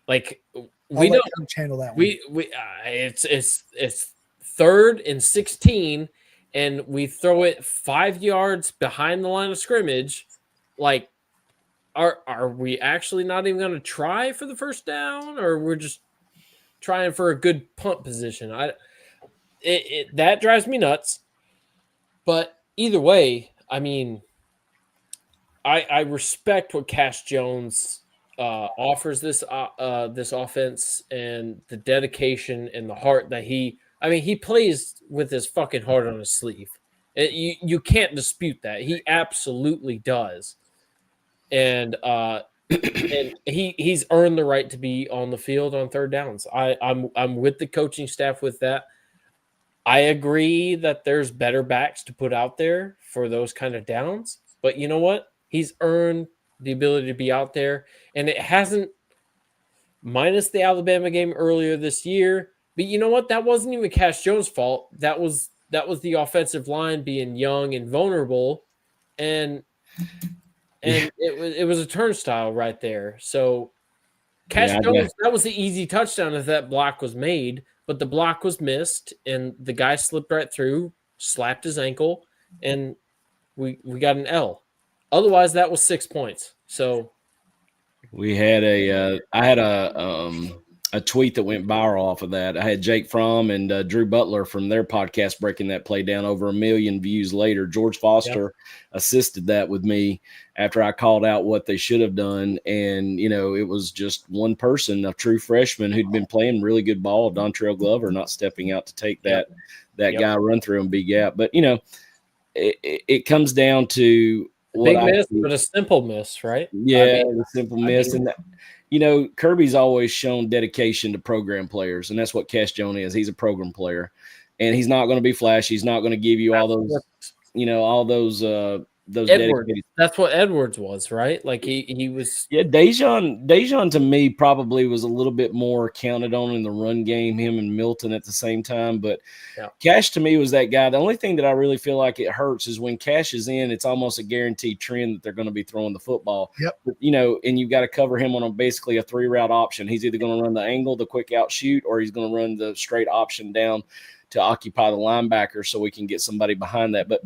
Speaker 1: Like we don't
Speaker 2: handle that one.
Speaker 1: It's 3rd and 16, and we throw it 5 yards behind the line of scrimmage. Like, are we actually not even going to try for the first down, or we're just trying for a good punt position? That drives me nuts. But either way, I mean, I respect what Cash Jones offers this offense, and the dedication and the heart that he plays with his fucking heart on his sleeve. You can't dispute that. He absolutely does. And and he's earned the right to be on the field on third downs. I'm with the coaching staff with that. I agree that there's better backs to put out there for those kind of downs, but you know what? He's earned the ability to be out there, and it hasn't, minus the Alabama game earlier this year. But you know what? That wasn't even Cash Jones' fault. That was the offensive line being young and vulnerable, and it was a turnstile right there. So Cash Jones, that was the easy touchdown if that block was made, but the block was missed, and the guy slipped right through, slapped his ankle, and we got an L. Otherwise, that was 6 points. So
Speaker 3: we had I had a tweet that went viral off of that. I had Jake Fromm and Drew Butler from their podcast breaking that play down. Over 1 million views later. George Foster assisted that with me after I called out what they should have done. And, it was just one person, a true freshman who'd been playing really good ball, Dontrell Glover, not stepping out to take that guy run through and be gap. But, it comes down to what
Speaker 1: big miss, but a simple miss, right?
Speaker 3: Yeah, a simple miss. And that, Kirby's always shown dedication to program players, and that's what Cash Jones is. He's a program player, and he's not going to be flashy. He's not going to give you all those
Speaker 1: Edwards. That's what Edwards was, right? Like he was.
Speaker 3: Yeah, Dejon to me probably was a little bit more counted on in the run game, him and Milton at the same time. But Cash to me was that guy. The only thing that I really feel like it hurts is when Cash is in, it's almost a guaranteed trend that they're going to be throwing the football.
Speaker 2: Yep.
Speaker 3: But, and you've got to cover him on basically a 3-route option. He's either going to run the angle, the quick out shoot, or he's going to run the straight option down to occupy the linebacker so we can get somebody behind that. But,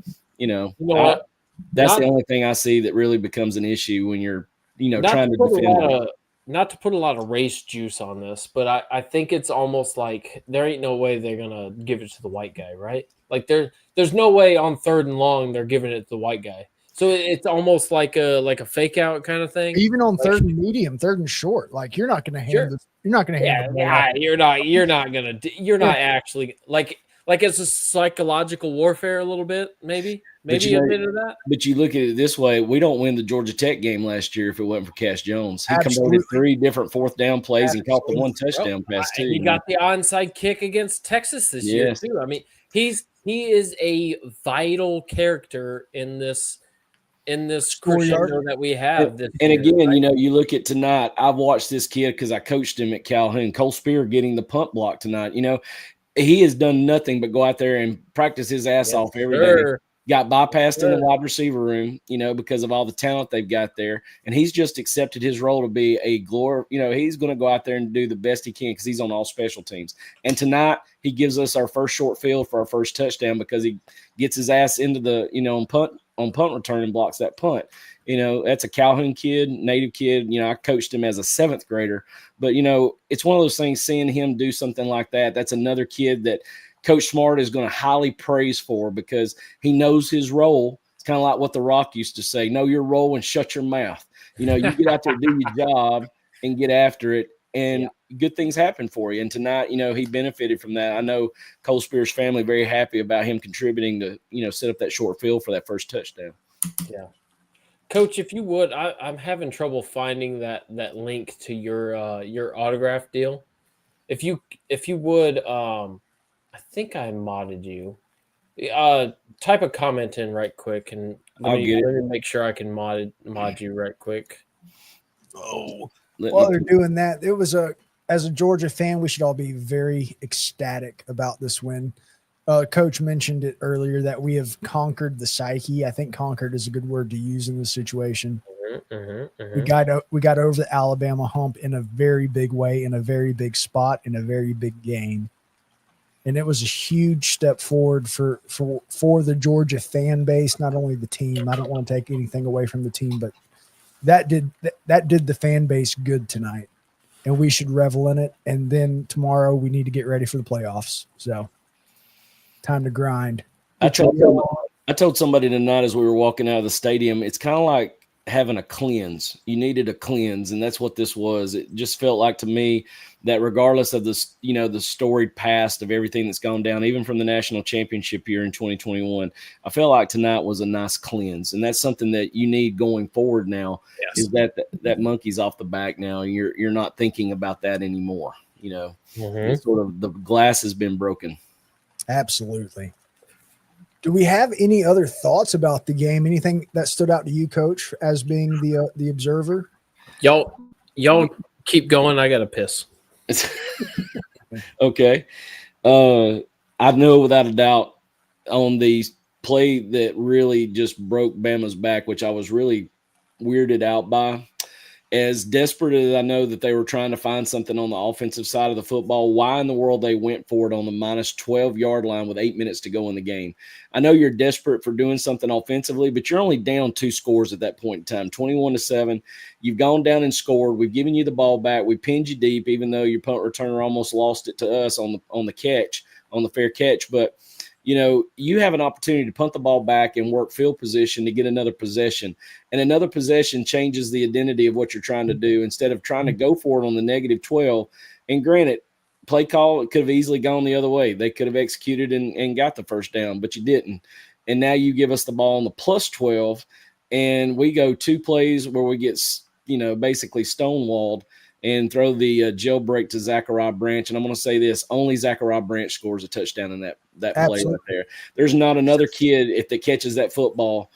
Speaker 3: that's the only thing I see that really becomes an issue when you're, trying to defend.
Speaker 1: Not to put a lot of race juice on this, but I think it's almost like there ain't no way they're gonna give it to the white guy, right? Like there's no way on 3rd and long they're giving it to the white guy. So it's almost like a fake out kind of thing.
Speaker 2: Even on 3rd and medium, 3rd and short, like you're not going to hand this. You're not going to hand.
Speaker 1: You're not actually like it's a psychological warfare a little bit, maybe a bit of that.
Speaker 3: But you look at it this way: we don't win the Georgia Tech game last year if it wasn't for Cash Jones. He converted 3 different 4th down plays and caught the 1 touchdown pass too.
Speaker 1: He got the onside kick against Texas this year too. I mean, he is a vital character in this crescendo that we have.
Speaker 3: And again, you look at tonight. I've watched this kid because I coached him at Calhoun. Cole Spear getting the punt block tonight. He has done nothing but go out there and practice his ass off every day. Got bypassed in the wide receiver room, because of all the talent they've got there. And he's just accepted his role to be a he's going to go out there and do the best he can because he's on all special teams. And tonight he gives us our first short field for our first touchdown because he gets his ass into the, on punt return and blocks that punt. That's a Calhoun kid, native kid. I coached him as a 7th grader. But, it's one of those things, seeing him do something like that, that's another kid that Coach Smart is going to highly praise for because he knows his role. It's kind of like what The Rock used to say, know your role and shut your mouth. You get out there, do your job and get after it. And good things happen for you. And tonight, he benefited from that. I know Cole Spear's family very happy about him contributing to, set up that short field for that first touchdown.
Speaker 1: Yeah. Coach, if you would, I'm having trouble finding that link to your autograph deal. If you would, I think I modded you. Type a comment in right quick, and let me make sure I can mod you right quick.
Speaker 2: Oh, while they're doing that, as a Georgia fan, we should all be very ecstatic about this win. Coach mentioned it earlier that we have conquered the psyche. I think conquered is a good word to use in this situation. We got over the Alabama hump in a very big way, in a very big spot, in a very big game. And it was a huge step forward for the Georgia fan base, not only the team. I don't want to take anything away from the team, but that did the fan base good tonight, and we should revel in it. And then tomorrow we need to get ready for the playoffs. So time to grind.
Speaker 3: I told somebody tonight as we were walking out of the stadium, it's kind of like having a cleanse. You needed a cleanse, and that's what this was. It just felt like to me that regardless of this, the storied past of everything that's gone down, even from the national championship year in 2021, I felt like tonight was a nice cleanse, and that's something that you need going forward now. Yes. Is that monkey's off the back now? You're not thinking about that anymore. It's sort of the glass has been broken.
Speaker 2: Absolutely. Do we have any other thoughts about the game? Anything that stood out to you, Coach, as being the observer?
Speaker 1: Y'all keep going. I got to piss.
Speaker 3: Okay. I know without a doubt on the play that really just broke Bama's back, which I was really weirded out by. As desperate as I know that they were trying to find something on the offensive side of the football, why in the world they went for it on the minus 12-yard line with 8 minutes to go in the game? I know you're desperate for doing something offensively, but you're only down 2 scores at that point in time, 21-7. You've gone down and scored. We've given you the ball back. We pinned you deep, even though your punt returner almost lost it to us on the fair catch. But you have an opportunity to punt the ball back and work field position to get another possession. And another possession changes the identity of what you're trying to do instead of trying to go for it on the negative 12. And granted, play call, it could have easily gone the other way. They could have executed and got the first down, but you didn't. And now you give us the ball on the plus 12, and we go 2 plays where we get, basically stonewalled and throw the jailbreak to Zachariah Branch. And I'm going to say this, only Zachariah Branch scores a touchdown in that play right there. There's not another kid, if that catches that football,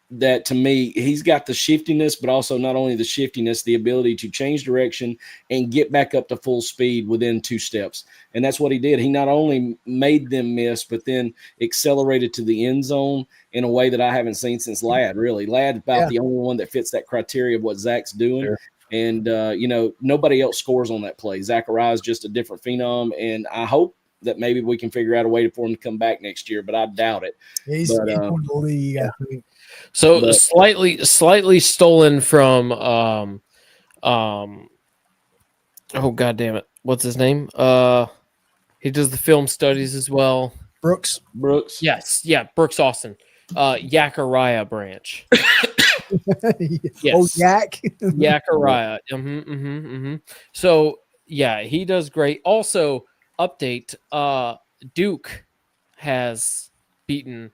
Speaker 3: that to me, he's got the shiftiness, but also not only the shiftiness, the ability to change direction and get back up to full speed within 2 steps. And that's what he did. He not only made them miss, but then accelerated to the end zone in a way that I haven't seen since Ladd, really. Ladd about the only one that fits that criteria of what Zach's doing. Sure. And, nobody else scores on that play. Zachariah is just a different phenom, and I hope that maybe we can figure out a way for him to come back next year, but I doubt it.
Speaker 2: He's in the league, I think.
Speaker 1: So slightly stolen from oh god damn it. What's his name? He does the film studies as well.
Speaker 2: Brooks.
Speaker 1: Yes, yeah, Brooks Austin. Zachariah Branch.
Speaker 2: Yes. Oh,
Speaker 1: Zachariah. So yeah, he does great. Also, update, Duke has beaten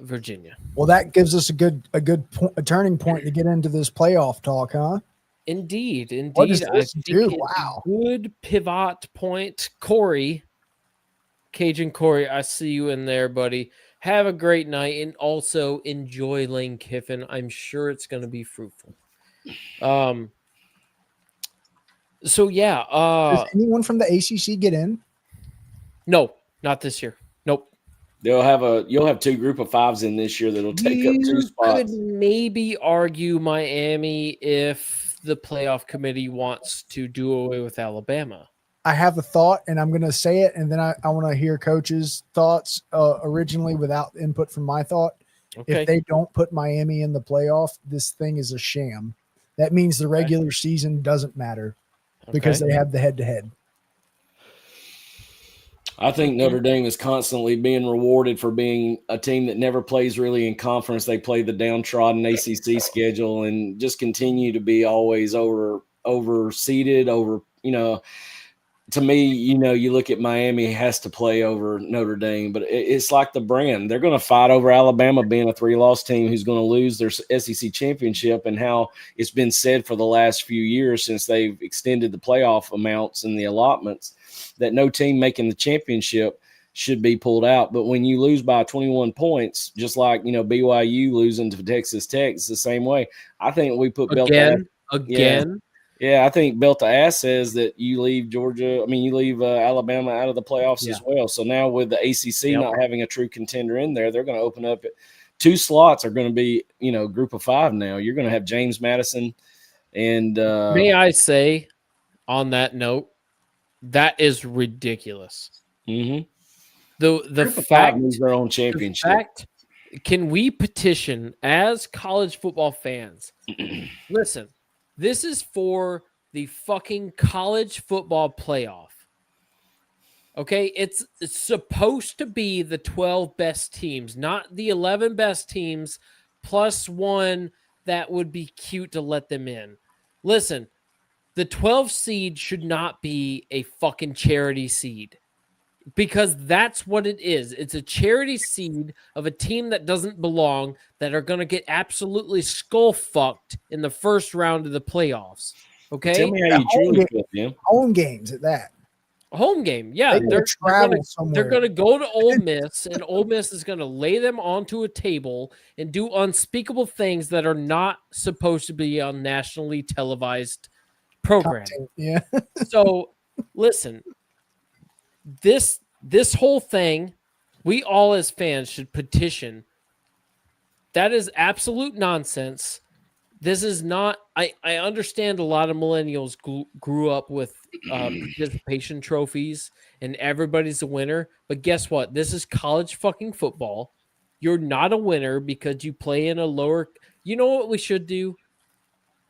Speaker 1: Virginia.
Speaker 2: Well, that gives us a turning point to get into this playoff talk, huh?
Speaker 1: Indeed.
Speaker 2: What does this do? Wow.
Speaker 1: Good pivot point. Cajun Corey, I see you in there, buddy. Have a great night, and also enjoy Lane Kiffin. I'm sure it's going to be fruitful. So yeah.
Speaker 2: Does anyone from the ACC get in?
Speaker 1: No, not this year. Nope.
Speaker 3: You'll have 2 group of 5s in this year that'll take up 2 spots.
Speaker 1: You could maybe argue Miami if the playoff committee wants to do away with Alabama.
Speaker 2: I have a thought, and I'm going to say it, and then I want to hear Coach's thoughts originally without input from my thought. Okay. If they don't put Miami in the playoff, this thing is a sham. That means the regular season doesn't matter because they have the head-to-head.
Speaker 3: I think Notre Dame is constantly being rewarded for being a team that never plays really in conference. They play the downtrodden ACC schedule and just continue to be always overseeded, to me, you look at Miami has to play over Notre Dame, but it's like the brand. They're going to fight over Alabama being a 3-loss team who's going to lose their SEC championship, and how it's been said for the last few years since they've extended the playoff amounts and the allotments that no team making the championship should be pulled out. But when you lose by 21 points, just like, BYU losing to Texas Tech, it's the same way. I think we put
Speaker 1: again.
Speaker 3: Yeah, I think belt to ass says that you leave Alabama out of the playoffs as well. So now with the ACC not having a true contender in there, they're going to open up 2 slots are going to be, group of 5 now. You're going to have James Madison and
Speaker 1: may I say on that note, that is ridiculous.
Speaker 3: Mm-hmm.
Speaker 1: The fact
Speaker 3: needs their own championship.
Speaker 1: The fact, can we petition as college football fans? Listen, this is for the fucking college football playoff. Okay, it's supposed to be the 12 best teams, not the 11 best teams plus one that would be cute to let them in. Listen, the 12 seed should not be a fucking charity seed, because that's what it is. It's a charity seed of a team that doesn't belong, that are going to get absolutely skull fucked in the first round of the playoffs. Okay?
Speaker 3: Tell me how you truly feel, Jim.
Speaker 2: Home games at that.
Speaker 1: Home game. Yeah. They're going to go to Ole Miss, and Ole Miss is going to lay them onto a table and do unspeakable things that are not supposed to be on nationally televised programming.
Speaker 2: Yeah.
Speaker 1: So, listen. This whole thing, we all as fans should petition. That is absolute nonsense. This is not. I understand a lot of millennials grew up with participation trophies and everybody's a winner. But guess what? This is college fucking football. You're not a winner because you play in a lower. You know what we should do?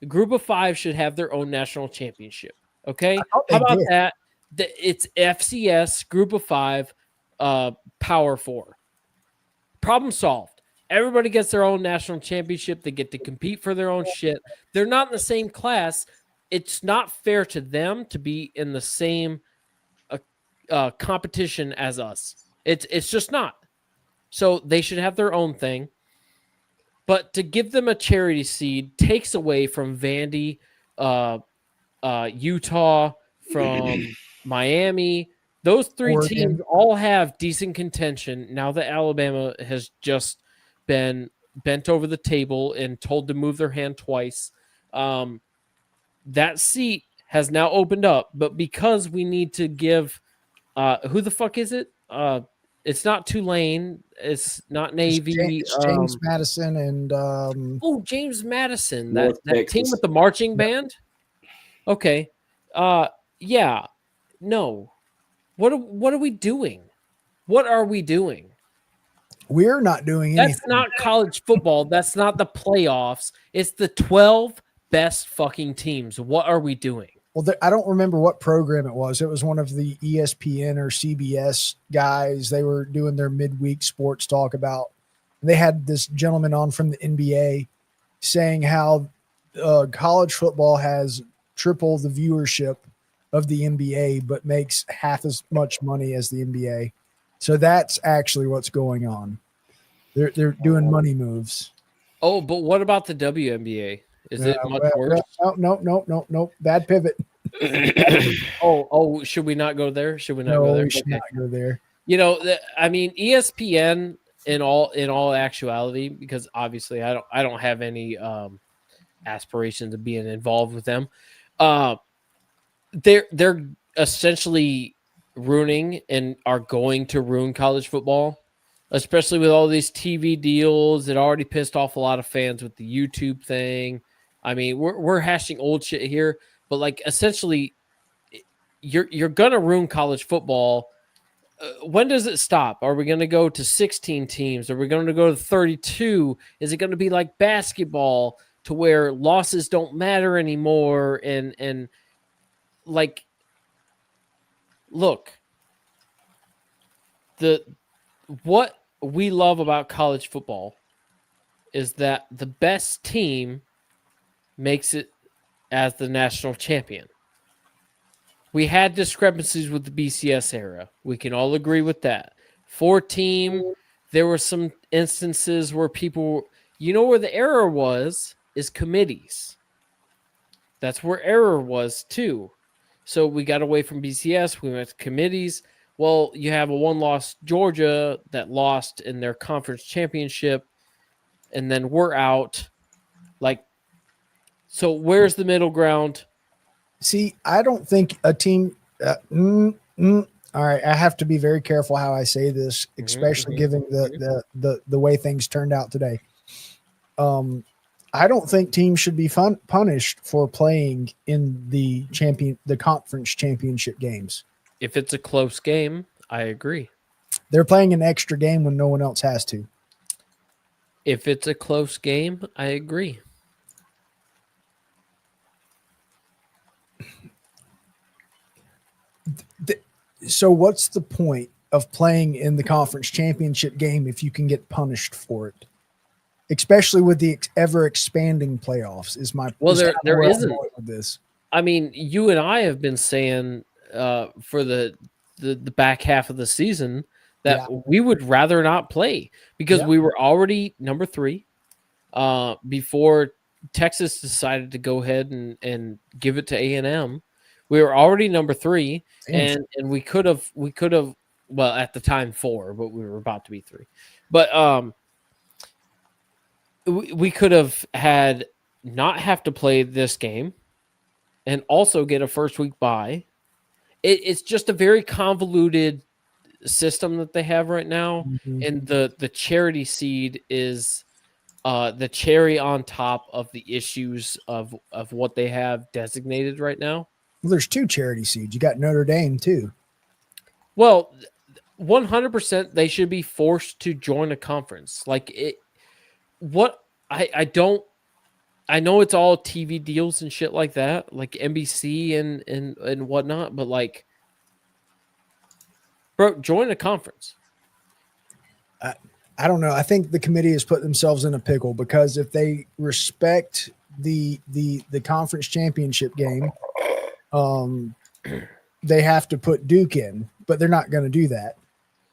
Speaker 1: The group of 5 should have their own national championship. Okay, how about that? It's FCS group of 5, Power 4. Problem solved. Everybody gets their own national championship. They get to compete for their own shit. They're not in the same class. It's not fair to them to be in the same competition as us. It's just not. So they should have their own thing. But to give them a charity seed takes away from Vandy, Utah, from Miami. Those 3 teams all have decent contention now that Alabama has just been bent over the table and told to move their hand twice. That seat has now opened up, but because we need to give who the fuck is it? It's not Tulane. It's not Navy.
Speaker 2: It's James Madison and
Speaker 1: James Madison. That team with the marching band. Okay. Yeah. No. What are we doing? What are we doing?
Speaker 2: We're not doing anything.
Speaker 1: That's not college football. That's not the playoffs. It's the 12 best fucking teams. What are we doing?
Speaker 2: Well, I don't remember what program it was. It was one of the ESPN or CBS guys. They were doing their midweek sports talk about. They had this gentleman on from the NBA saying how college football has triple the viewership of the NBA, but makes half as much money as the NBA. So that's actually what's going on. They're doing money moves.
Speaker 1: Oh, but what about the WNBA? Is it much worse?
Speaker 2: No. Bad pivot.
Speaker 1: Should we not go there? Should we not
Speaker 2: go
Speaker 1: there?
Speaker 2: We should not go there.
Speaker 1: I mean, ESPN in all actuality, because obviously I don't have any aspirations of being involved with them. They're essentially ruining and are going to ruin college football, especially with all these TV deals. It already pissed off a lot of fans with the YouTube thing. I mean, we're hashing old shit here, but like essentially, you're gonna ruin college football. When does it stop? Are we gonna go to 16 teams? Are we gonna go to 32? Is it gonna be like basketball to where losses don't matter anymore? And like, look, what we love about college football is that the best team makes it as the national champion. we had discrepancies with the BCS era. We can all agree with that. 4-team, there were some instances where people, where the error was is committees. That's where error was too. So we got away from BCS. We went to committees. Well, you have a one-loss Georgia that lost in their conference championship, and then we're out. So where's the middle ground?
Speaker 2: See, I don't think a team. All right, I have to be very careful how I say this, especially given the way things turned out today. I don't think teams should be punished for playing in the conference championship games.
Speaker 1: If it's a close game, I agree.
Speaker 2: They're playing an extra game when no one else has to.
Speaker 1: If it's a close game, I agree.
Speaker 2: So what's the point of playing in the conference championship game if you can get punished for it? Especially with the ever expanding playoffs is my
Speaker 1: there isn't
Speaker 2: with this.
Speaker 1: I mean, you and I have been saying for the back half of the season that we would rather not play because we were already number 3 before Texas decided to go ahead and give it to A&M. We were already number 3 and we could have well at the time 4, but we were about to be 3. But we could have had not have to play this game and also get a first week bye. It's just a very convoluted system that they have right now.
Speaker 2: Mm-hmm.
Speaker 1: And the charity seed is the cherry on top of the issues of what they have designated right now.
Speaker 2: Well, there's 2 charity seeds. You got Notre Dame too.
Speaker 1: Well, 100% they should be forced to join a conference. I know it's all TV deals and shit like that, like NBC and whatnot, but bro, join a conference.
Speaker 2: I don't know. I think the committee has put themselves in a pickle because if they respect the conference championship game, they have to put Duke in, but they're not going to do that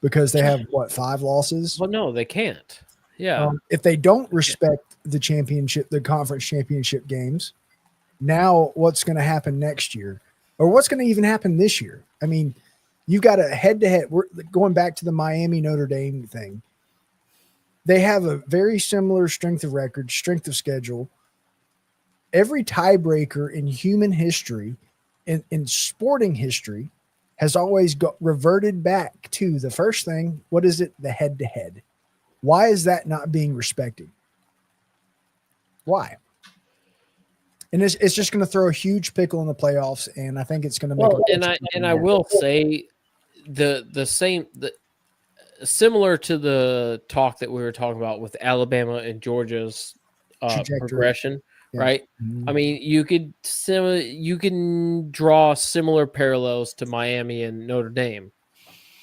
Speaker 2: because they have 5 losses.
Speaker 1: Well, no, they can't. Yeah.
Speaker 2: If they don't respect the conference championship games, now what's going to happen next year, or what's going to even happen this year? I mean, you've got a head-to-head. We're going back to the Miami Notre Dame thing. They have a very similar strength of record, strength of schedule. Every tiebreaker in human history, in sporting history, has always reverted back to the first thing. What is it? The head-to-head. Why is that not being respected? Why? And it's just going to throw a huge pickle in the playoffs, and I think it's going to make.
Speaker 1: I will say similar to the talk that we were talking about with Alabama and Georgia's progression, right?
Speaker 2: Mm-hmm.
Speaker 1: I mean, you can draw similar parallels to Miami and Notre Dame,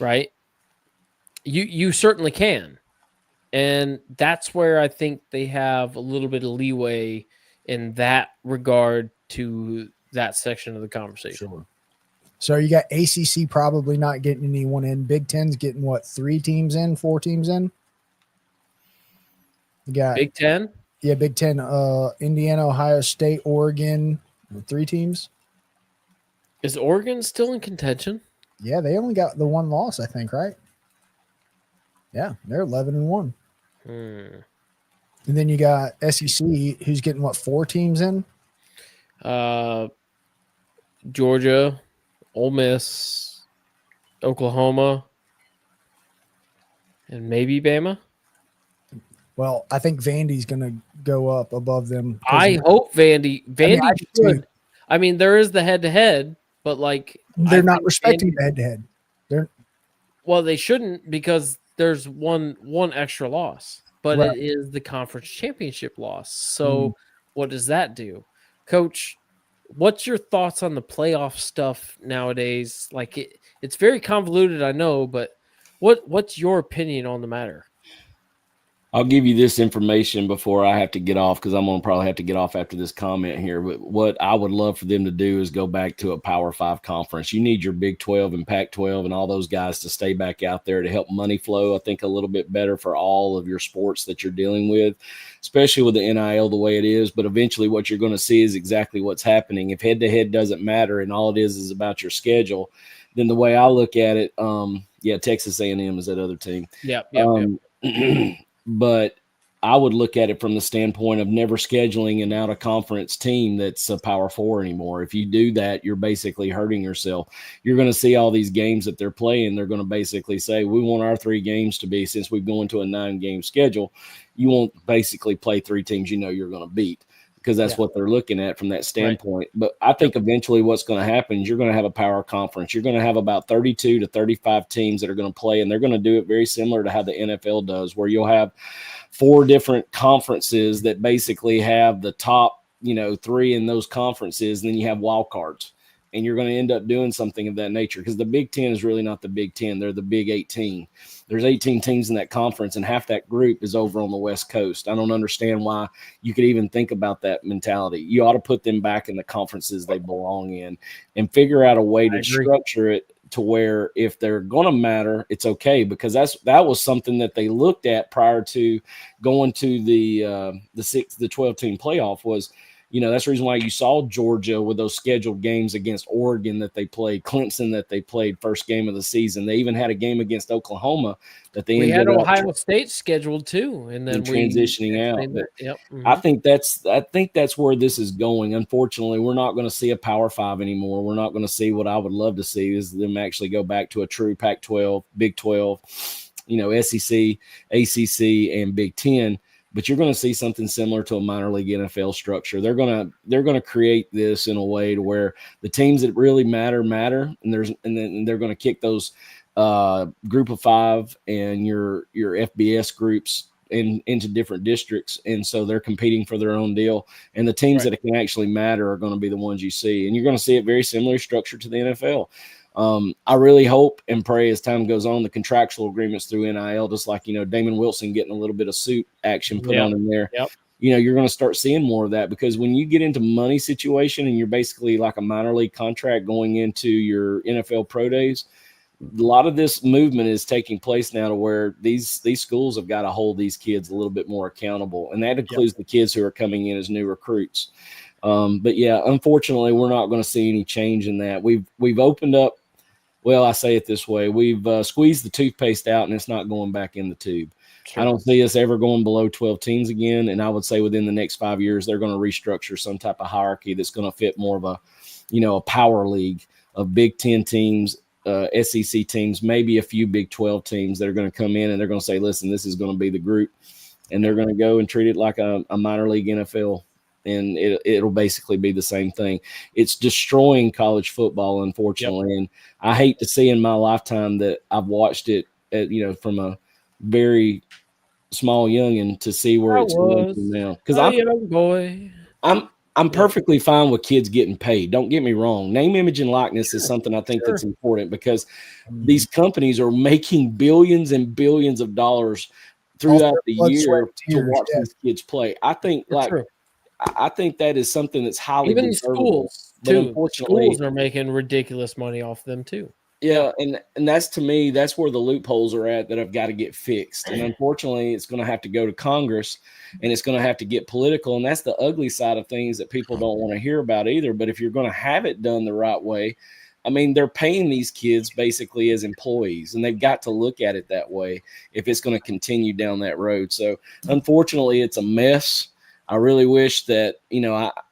Speaker 1: right? You certainly can. And that's where I think they have a little bit of leeway in that regard to that section of the conversation.
Speaker 2: Sure. So you got ACC probably not getting anyone in. Big Ten's getting 3 teams in, 4 teams in? You got
Speaker 1: Big Ten?
Speaker 2: Yeah, Big Ten. Indiana, Ohio State, Oregon, 3 teams.
Speaker 1: Is Oregon still in contention?
Speaker 2: Yeah, they only got the 1 loss, I think, right? Yeah, they're 11-1. And then you got SEC, who's getting 4 teams in?
Speaker 1: Georgia, Ole Miss, Oklahoma, and maybe Bama.
Speaker 2: Well, I think Vandy's going to go up above them.
Speaker 1: I hope Vandy should. I mean, there is the head-to-head, but
Speaker 2: they're not respecting the head-to-head.
Speaker 1: Well, they shouldn't because there's one extra loss, but
Speaker 2: right.
Speaker 1: It is the conference championship loss. So what does that do? Coach, what's your thoughts on the playoff stuff nowadays? It's very convoluted, I know, but what's your opinion on the matter?
Speaker 3: I'll give you this information before I have to get off, because I'm going to probably have to get off after this comment here. But what I would love for them to do is go back to a Power 5 conference. You need your Big 12 and Pac-12 and all those guys to stay back out there to help money flow, I think, a little bit better for all of your sports that you're dealing with, especially with the NIL the way it is. But eventually what you're going to see is exactly what's happening. If head-to-head doesn't matter and all it is about your schedule, then the way I look at it, Texas A&M is that other team.
Speaker 1: Yep.
Speaker 3: But I would look at it from the standpoint of never scheduling an out-of-conference team that's a Power 4 anymore. If you do that, you're basically hurting yourself. You're going to see all these games that they're playing. They're going to basically say, we want our 3 games to be, since we go into a 9-game schedule, you won't basically play 3 teams you know you're going to beat, because that's what they're looking at from that standpoint. Right. But I think eventually what's going to happen is you're going to have a power conference. You're going to have about 32 to 35 teams that are going to play, and they're going to do it very similar to how the NFL does, where you'll have 4 different conferences that basically have the top, 3 in those conferences, and then you have wild cards. And you're going to end up doing something of that nature, because the Big Ten is really not the Big Ten. They're the Big 18. There's 18 teams in that conference, and half that group is over on the West Coast. I don't understand why you could even think about that mentality. You ought to put them back in the conferences they belong in and figure out a way to structure it to where if they're going to matter, it's okay, because that was something that they looked at prior to going to the 12-team playoff was – that's the reason why you saw Georgia with those scheduled games against Oregon that they played, Clemson that they played first game of the season. They even had a game against Oklahoma that they ended
Speaker 1: had Ohio State scheduled too, and then
Speaker 3: transitioning out. I think that's where this is going. Unfortunately, we're not going to see a Power 5 anymore. We're not going to see what I would love to see is them actually go back to a true Pac-12, Big 12, SEC, ACC, and Big 10. But you're going to see something similar to a minor league NFL structure. They're going to create this in a way to where the teams that really matter, and then they're going to kick those group of 5 and your FBS groups into different districts, and so they're competing for their own deal. And the teams that can actually matter are going to be the ones you see, and you're going to see it very similarly structured to the NFL. I really hope and pray as time goes on, the contractual agreements through NIL, just like, Damon Wilson getting a little bit of suit action put on in there.
Speaker 1: Yep.
Speaker 3: You're going to start seeing more of that, because when you get into money situation and you're basically like a minor league contract going into your NFL pro days, a lot of this movement is taking place now to where these schools have got to hold these kids a little bit more accountable. And that includes the kids who are coming in as new recruits. But yeah, unfortunately, we're not going to see any change in that. We've opened up. Well, I say it this way. We've squeezed the toothpaste out, and it's not going back in the tube. Sure. I don't see us ever going below 12 teams again, and I would say within the next 5 years, they're going to restructure some type of hierarchy that's going to fit more of a power league of Big 10 teams, SEC teams, maybe a few Big 12 teams that are going to come in, and they're going to say, listen, this is going to be the group, and they're going to go and treat it like a minor league NFL. And it'll basically be the same thing. It's destroying college football, unfortunately. Yep. And I hate to see in my lifetime that I've watched it, from a very small youngin to see where it's going to now. Because I'm perfectly fine with kids getting paid. Don't get me wrong. Name, image, and likeness is something I think that's important, because these companies are making billions and billions of dollars throughout the year to watch these kids play. I think I think that is something that's highly
Speaker 1: even
Speaker 3: deservable.
Speaker 1: Schools too. Schools are making ridiculous money off them too.
Speaker 3: Yeah, and that's, to me, that's where the loopholes are at that have got to get fixed. And unfortunately, it's going to have to go to Congress, and it's going to have to get political. And that's the ugly side of things that people don't want to hear about either. But if you're going to have it done the right way, I mean, they're paying these kids basically as employees, and they've got to look at it that way if it's going to continue down that road. So unfortunately, it's a mess. I really wish that,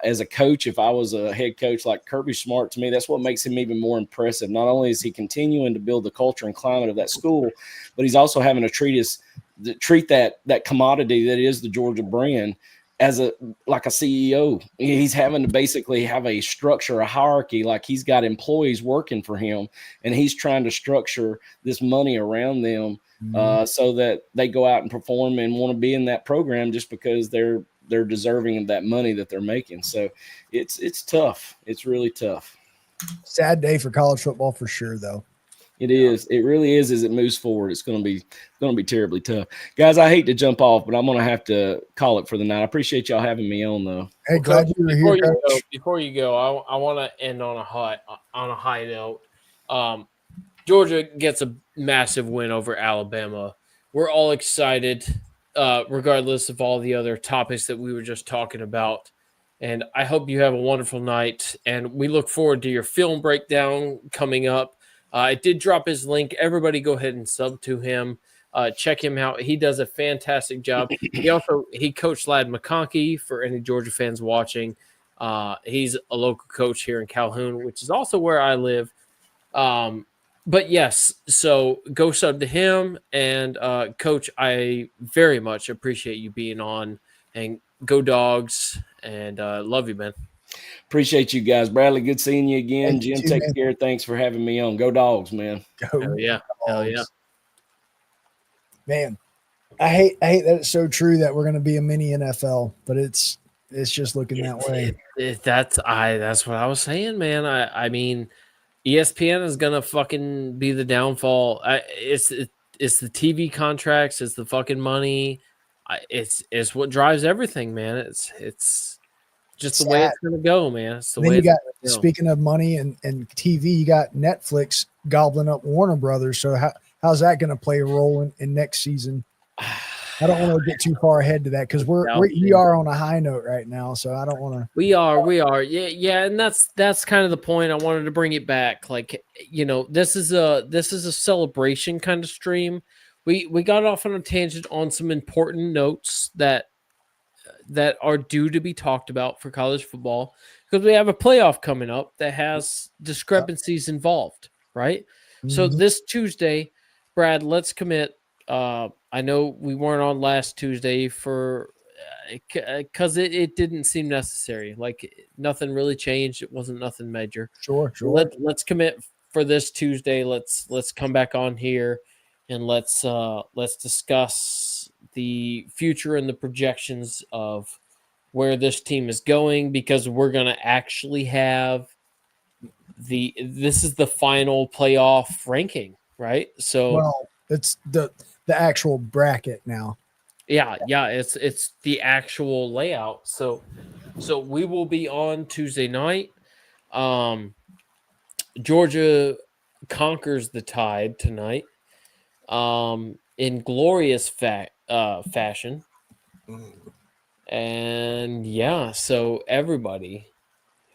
Speaker 3: as a coach, if I was a head coach like Kirby Smart, to me, that's what makes him even more impressive. Not only is he continuing to build the culture and climate of that school, but he's also having to treat that commodity that is the Georgia brand as a CEO. He's having to basically have a structure, a hierarchy, like he's got employees working for him, and he's trying to structure this money around them so that they go out and perform and want to be in that program just because they're deserving of that money that they're making. So it's tough. It's really tough.
Speaker 2: Sad day for college football for sure, though.
Speaker 3: It is. It really is. As it moves forward, it's going to be terribly tough, guys. I hate to jump off, but I'm going to have to call it for the night. I appreciate y'all having me on, though.
Speaker 2: Hey, glad you were here, Coach.
Speaker 1: Before you go, I want to end on a high note. Georgia gets a massive win over Alabama. We're all excited, regardless of all the other topics that we were just talking about. And I hope you have a wonderful night. And we look forward to your film breakdown coming up. I did drop his link. Everybody go ahead and sub to him. Check him out. He does a fantastic job. He coached Lad McConkey for any Georgia fans watching. He's a local coach here in Calhoun, which is also where I live. But yes, so go sub to him. And Coach, I very much appreciate you being on. And go Dogs. And love you, man.
Speaker 3: Appreciate you guys. Bradley, good seeing you again. Jim, take care. Thanks for having me on. Go Dogs, man.
Speaker 2: Go
Speaker 1: Hell yeah.
Speaker 2: Dogs.
Speaker 1: Hell yeah.
Speaker 2: Man, I hate that it's so true that we're going to be a mini NFL, but it's just looking that way.
Speaker 1: That's what I was saying, man. I mean, ESPN is going to fucking be the downfall. It's the TV contracts. It's the fucking money. It's what drives everything, man. It's just the way it's going to go, man. It's the way it's go.
Speaker 2: Speaking of money and TV, you got Netflix gobbling up Warner Brothers. So how's that going to play a role in next season? I don't want to get too far ahead to that because we are on a high note right now. So I don't want to.
Speaker 1: We are. Yeah. And that's kind of the point. I wanted to bring it back. Like, this is a celebration kind of stream. We got off on a tangent on some important notes that are due to be talked about for college football because we have a playoff coming up that has discrepancies involved, right? Mm-hmm. So this Tuesday, Brad, let's commit. I know we weren't on last Tuesday because it didn't seem necessary. Like nothing really changed. It wasn't nothing major.
Speaker 2: Sure.
Speaker 1: Let's commit for this Tuesday. Let's come back on here and let's discuss the future and the projections of where this team is going because we're going to actually have this is the final playoff ranking, right? So
Speaker 2: it's the actual bracket now.
Speaker 1: Yeah, it's the actual layout. So we will be on Tuesday night. Georgia conquers the Tide tonight. In glorious fashion. And yeah, so everybody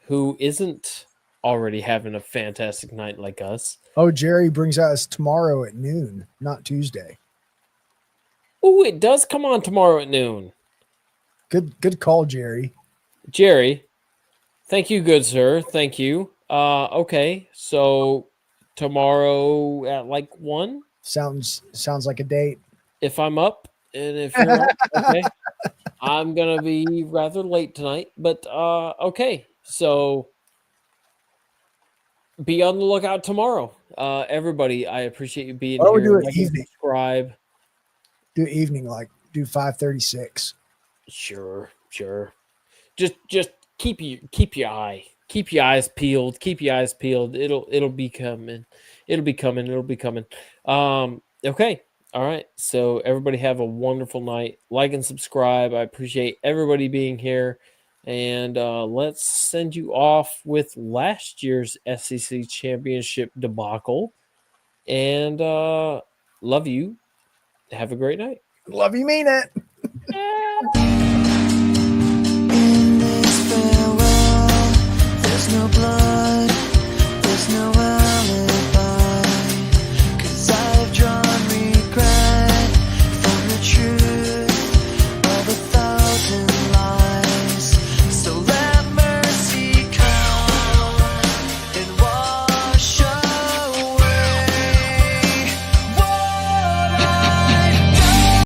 Speaker 1: who isn't already having a fantastic night like us.
Speaker 2: Oh, Jerry brings us tomorrow at noon, not Tuesday.
Speaker 1: Oh, it does come on tomorrow at noon.
Speaker 2: Good call, Jerry.
Speaker 1: Jerry, thank you, good sir. Thank you. Okay, so tomorrow at like 1?
Speaker 2: Sounds like a date.
Speaker 1: If I'm up and if you're up, okay. I'm gonna be rather late tonight, but okay. So be on the lookout tomorrow. Everybody, I appreciate you being here.
Speaker 2: Do it evening.
Speaker 1: Subscribe.
Speaker 2: Do evening, do 5:36.
Speaker 1: Sure. Just keep your eyes peeled. Keep your eyes peeled. It'll be coming. Okay. All right. So everybody have a wonderful night. Like and subscribe. I appreciate everybody being here. And let's send you off with last year's SEC championship debacle. And love you. Have a great night.
Speaker 2: Love you, mean it.
Speaker 5: In this farewell, there's no blood.